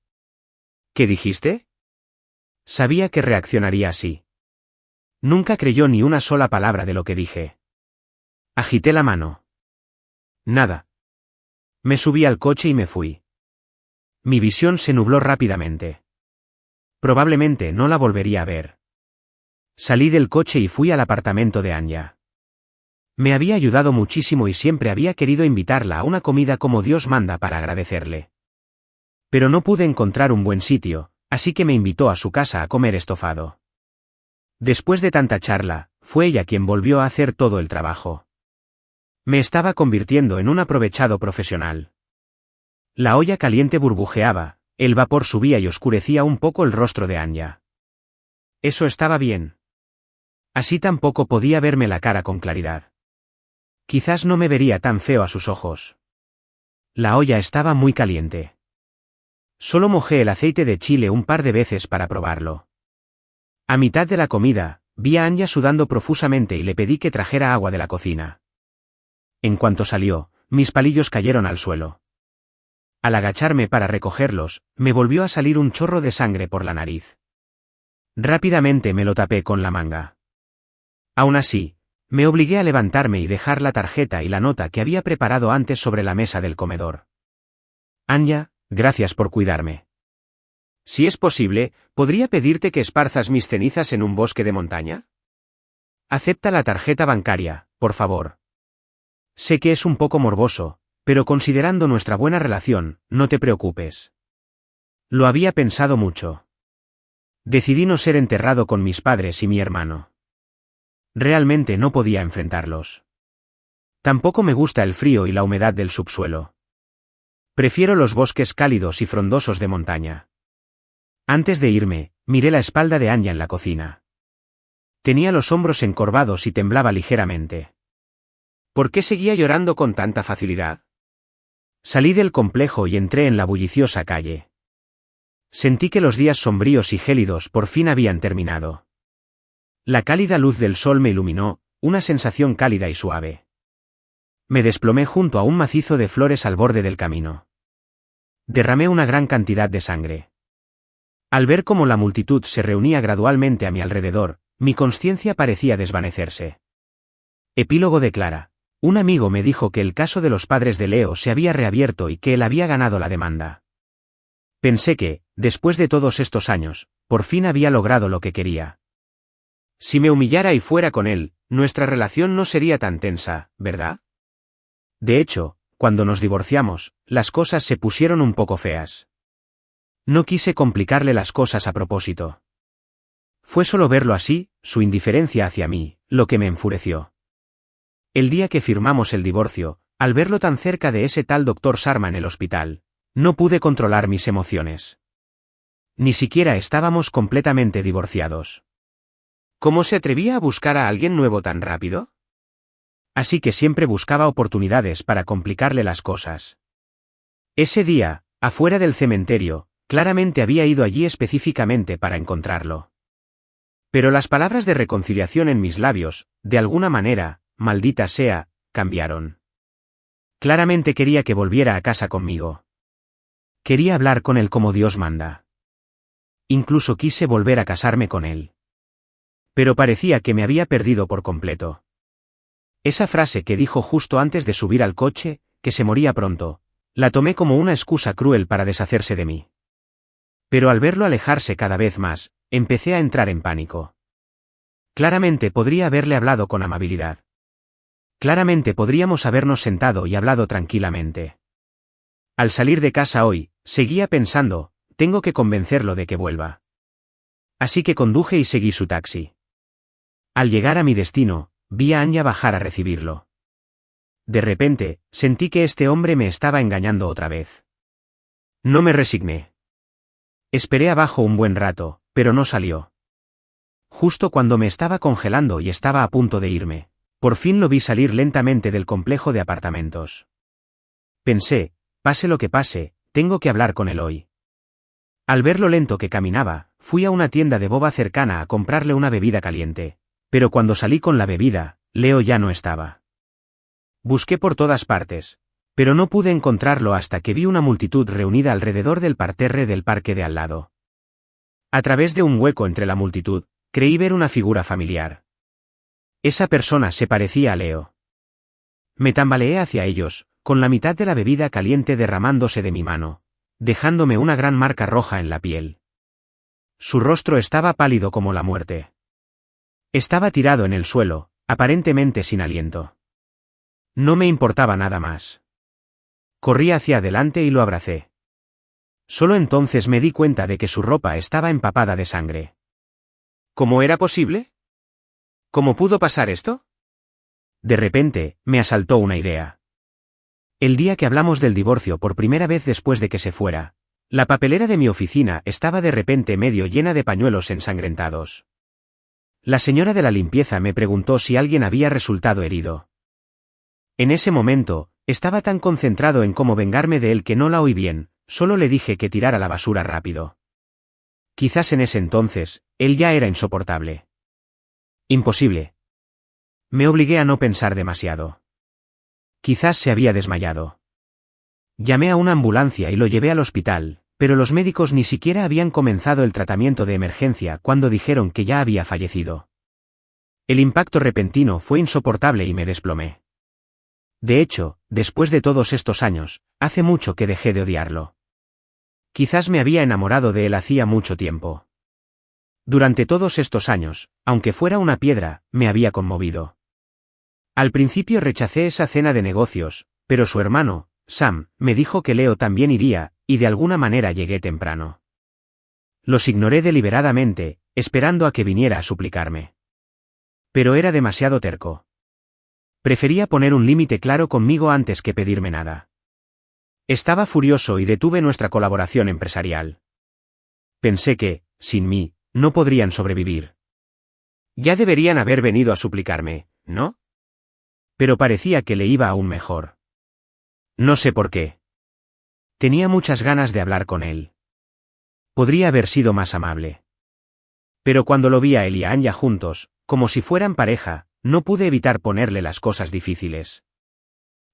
¿Qué dijiste? Sabía que reaccionaría así. Nunca creyó ni una sola palabra de lo que dije. Agité la mano. Nada. Me subí al coche y me fui. Mi visión se nubló rápidamente. Probablemente no la volvería a ver. Salí del coche y fui al apartamento de Anya. Me había ayudado muchísimo y siempre había querido invitarla a una comida como Dios manda para agradecerle. Pero no pude encontrar un buen sitio, así que me invitó a su casa a comer estofado. Después de tanta charla, fue ella quien volvió a hacer todo el trabajo. Me estaba convirtiendo en un aprovechado profesional. La olla caliente burbujeaba, el vapor subía y oscurecía un poco el rostro de Anya. Eso estaba bien. Así tampoco podía verme la cara con claridad. Quizás no me vería tan feo a sus ojos. La olla estaba muy caliente. Solo mojé el aceite de chile un par de veces para probarlo. A mitad de la comida, vi a Anya sudando profusamente y le pedí que trajera agua de la cocina. En cuanto salió, mis palillos cayeron al suelo. Al agacharme para recogerlos, me volvió a salir un chorro de sangre por la nariz. Rápidamente me lo tapé con la manga. Aún así, me obligué a levantarme y dejar la tarjeta y la nota que había preparado antes sobre la mesa del comedor. Anya, gracias por cuidarme. Si es posible, ¿podría pedirte que esparzas mis cenizas en un bosque de montaña? Acepta la tarjeta bancaria, por favor. Sé que es un poco morboso, pero considerando nuestra buena relación, no te preocupes. Lo había pensado mucho. Decidí no ser enterrado con mis padres y mi hermano. Realmente no podía enfrentarlos. Tampoco me gusta el frío y la humedad del subsuelo. Prefiero los bosques cálidos y frondosos de montaña. Antes de irme, miré la espalda de Anya en la cocina. Tenía los hombros encorvados y temblaba ligeramente. ¿Por qué seguía llorando con tanta facilidad? Salí del complejo y entré en la bulliciosa calle. Sentí que los días sombríos y gélidos por fin habían terminado. La cálida luz del sol me iluminó, una sensación cálida y suave. Me desplomé junto a un macizo de flores al borde del camino. Derramé una gran cantidad de sangre. Al ver cómo la multitud se reunía gradualmente a mi alrededor, Mi conciencia parecía desvanecerse. Epílogo de Clara. Un amigo me dijo que el caso de los padres de Leo se había reabierto y que él había ganado la demanda. Pensé que, después de todos estos años, por fin había logrado lo que quería. Si me humillara y fuera con él, nuestra relación no sería tan tensa, ¿verdad? De hecho, cuando nos divorciamos, las cosas se pusieron un poco feas. No quise complicarle las cosas a propósito. Fue solo verlo así, su indiferencia hacia mí, lo que me enfureció. El día que firmamos el divorcio, al verlo tan cerca de ese tal doctor Sharma en el hospital, no pude controlar mis emociones. Ni siquiera estábamos completamente divorciados. ¿Cómo se atrevía a buscar a alguien nuevo tan rápido? Así que siempre buscaba oportunidades para complicarle las cosas. Ese día, afuera del cementerio, claramente había ido allí específicamente para encontrarlo. Pero las palabras de reconciliación en mis labios, de alguna manera, maldita sea, cambiaron. Claramente quería que volviera a casa conmigo. Quería hablar con él como Dios manda. Incluso quise volver a casarme con él. Pero parecía que me había perdido por completo. Esa frase que dijo justo antes de subir al coche, que se moría pronto, la tomé como una excusa cruel para deshacerse de mí. Pero al verlo alejarse cada vez más, empecé a entrar en pánico. Claramente podría haberle hablado con amabilidad. Claramente podríamos habernos sentado y hablado tranquilamente. Al salir de casa hoy, seguía pensando, tengo que convencerlo de que vuelva. Así que conduje y seguí su taxi. Al llegar a mi destino, vi a Anya bajar a recibirlo. De repente, sentí que este hombre me estaba engañando otra vez. No me resigné. Esperé abajo un buen rato, pero no salió. Justo cuando me estaba congelando y estaba a punto de irme, por fin lo vi salir lentamente del complejo de apartamentos. Pensé, pase lo que pase, tengo que hablar con él hoy. Al ver lo lento que caminaba, fui a una tienda de boba cercana a comprarle una bebida caliente, pero cuando salí con la bebida, Leo ya no estaba. Busqué por todas partes, pero no pude encontrarlo hasta que vi una multitud reunida alrededor del parterre del parque de al lado. A través de un hueco entre la multitud, creí ver una figura familiar. Esa persona se parecía a Leo. Me tambaleé hacia ellos, con la mitad de la bebida caliente derramándose de mi mano, dejándome una gran marca roja en la piel. Su rostro estaba pálido como la muerte. Estaba tirado en el suelo, aparentemente sin aliento. No me importaba nada más. Corrí hacia adelante y lo abracé. Solo entonces me di cuenta de que su ropa estaba empapada de sangre. ¿Cómo era posible? ¿Cómo pudo pasar esto? De repente, me asaltó una idea. El día que hablamos del divorcio por primera vez después de que se fuera, la papelera de mi oficina estaba de repente medio llena de pañuelos ensangrentados. La señora de la limpieza me preguntó si alguien había resultado herido. En ese momento, estaba tan concentrado en cómo vengarme de él que no la oí bien, solo le dije que tirara la basura rápido. Quizás en ese entonces, él ya era insoportable. Imposible. Me obligué a no pensar demasiado. Quizás se había desmayado. Llamé a una ambulancia y lo llevé al hospital, pero los médicos ni siquiera habían comenzado el tratamiento de emergencia cuando dijeron que ya había fallecido. El impacto repentino fue insoportable y me desplomé. De hecho, después de todos estos años, hace mucho que dejé de odiarlo. Quizás me había enamorado de él hacía mucho tiempo. Durante todos estos años, aunque fuera una piedra, me había conmovido. Al principio rechacé esa cena de negocios, pero su hermano, Sam, me dijo que Leo también iría, y de alguna manera llegué temprano. Los ignoré deliberadamente, esperando a que viniera a suplicarme. Pero era demasiado terco. Prefería poner un límite claro conmigo antes que pedirme nada. Estaba furioso y detuve nuestra colaboración empresarial. Pensé que, sin mí, no podrían sobrevivir. Ya deberían haber venido a suplicarme, ¿no? Pero parecía que le iba aún mejor. No sé por qué. Tenía muchas ganas de hablar con él. Podría haber sido más amable. Pero cuando lo vi a él y a Anya juntos, como si fueran pareja, no pude evitar ponerle las cosas difíciles.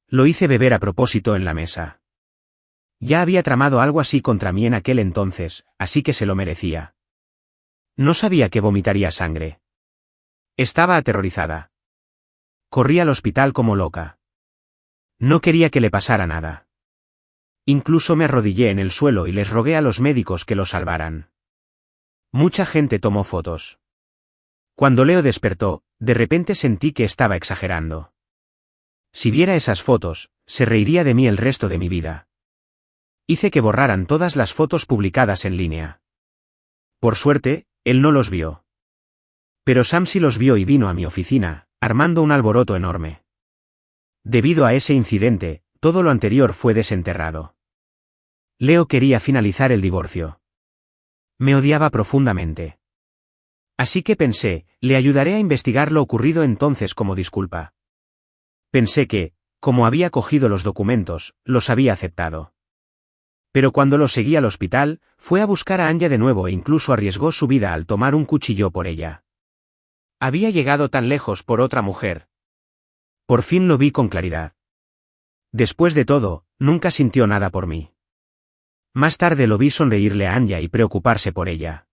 Lo hice beber a propósito en la mesa. Ya había tramado algo así contra mí en aquel entonces, así que se lo merecía. No sabía que vomitaría sangre. Estaba aterrorizada. Corrí al hospital como loca. No quería que le pasara nada. Incluso me arrodillé en el suelo y les rogué a los médicos que lo salvaran. Mucha gente tomó fotos. Cuando Leo despertó, de repente sentí que estaba exagerando. Si viera esas fotos, se reiría de mí el resto de mi vida. Hice que borraran todas las fotos publicadas en línea. Por suerte, él no los vio. Pero Sam sí los vio y vino a mi oficina, armando un alboroto enorme. Debido a ese incidente, todo lo anterior fue desenterrado. Leo quería finalizar el divorcio. Me odiaba profundamente. Así que pensé, le ayudaré a investigar lo ocurrido entonces como disculpa. Pensé que, como había cogido los documentos, los había aceptado. Pero cuando lo seguí al hospital, fue a buscar a Anya de nuevo e incluso arriesgó su vida al tomar un cuchillo por ella. Había llegado tan lejos por otra mujer. Por fin lo vi con claridad. Después de todo, nunca sintió nada por mí. Más tarde lo vi sonreírle a Anya y preocuparse por ella.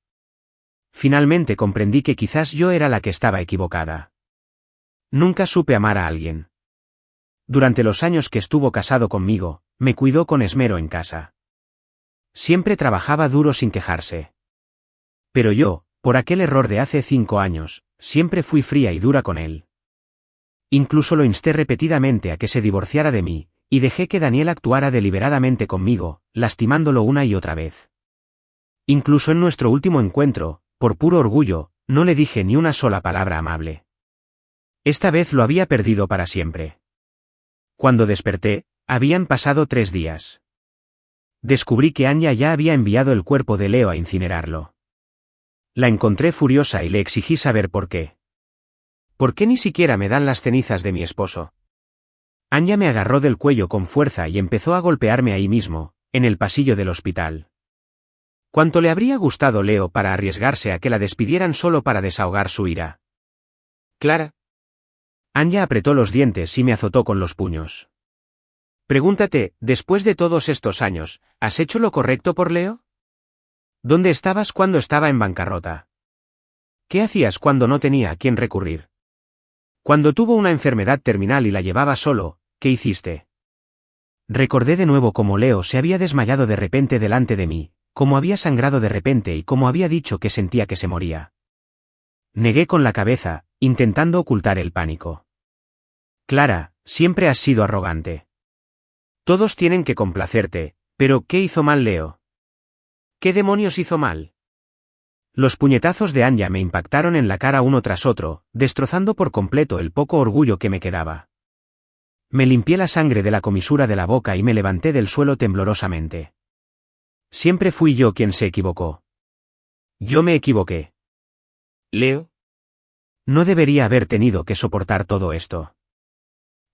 Finalmente comprendí que quizás yo era la que estaba equivocada. Nunca supe amar a alguien. Durante los años que estuvo casado conmigo, me cuidó con esmero en casa. Siempre trabajaba duro sin quejarse. Pero yo, por aquel error de hace 5 años, siempre fui fría y dura con él. Incluso lo insté repetidamente a que se divorciara de mí, y dejé que Daniel actuara deliberadamente conmigo, lastimándolo una y otra vez. Incluso en nuestro último encuentro, por puro orgullo, no le dije ni una sola palabra amable. Esta vez lo había perdido para siempre. Cuando desperté, habían pasado 3 días. Descubrí que Anya ya había enviado el cuerpo de Leo a incinerarlo. La encontré furiosa y le exigí saber por qué. ¿Por qué ni siquiera me dan las cenizas de mi esposo? Anya me agarró del cuello con fuerza y empezó a golpearme ahí mismo, en el pasillo del hospital. ¿Cuánto le habría gustado Leo para arriesgarse a que la despidieran solo para desahogar su ira? Clara. Anya apretó los dientes y me azotó con los puños. Pregúntate, después de todos estos años, ¿has hecho lo correcto por Leo? ¿Dónde estabas cuando estaba en bancarrota? ¿Qué hacías cuando no tenía a quién recurrir? Cuando tuvo una enfermedad terminal y la llevaba solo, ¿qué hiciste? Recordé de nuevo cómo Leo se había desmayado de repente delante de mí, cómo había sangrado de repente y cómo había dicho que sentía que se moría. Negué con la cabeza, intentando ocultar el pánico. Clara, siempre has sido arrogante. Todos tienen que complacerte, pero ¿qué hizo mal Leo? ¿Qué demonios hizo mal? Los puñetazos de Anya me impactaron en la cara uno tras otro, destrozando por completo el poco orgullo que me quedaba. Me limpié la sangre de la comisura de la boca y me levanté del suelo temblorosamente. Siempre fui yo quien se equivocó. Yo me equivoqué. Leo. No debería haber tenido que soportar todo esto.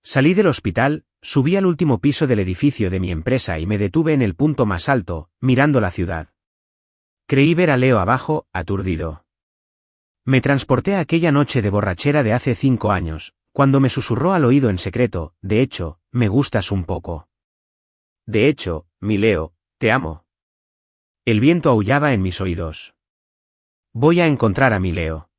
Salí del hospital, subí al último piso del edificio de mi empresa y me detuve en el punto más alto, mirando la ciudad. Creí ver a Leo abajo, aturdido. Me transporté a aquella noche de borrachera de hace 5 años, cuando me susurró al oído en secreto, de hecho, me gustas un poco. De hecho, mi Leo, te amo. El viento aullaba en mis oídos. Voy a encontrar a mi Leo.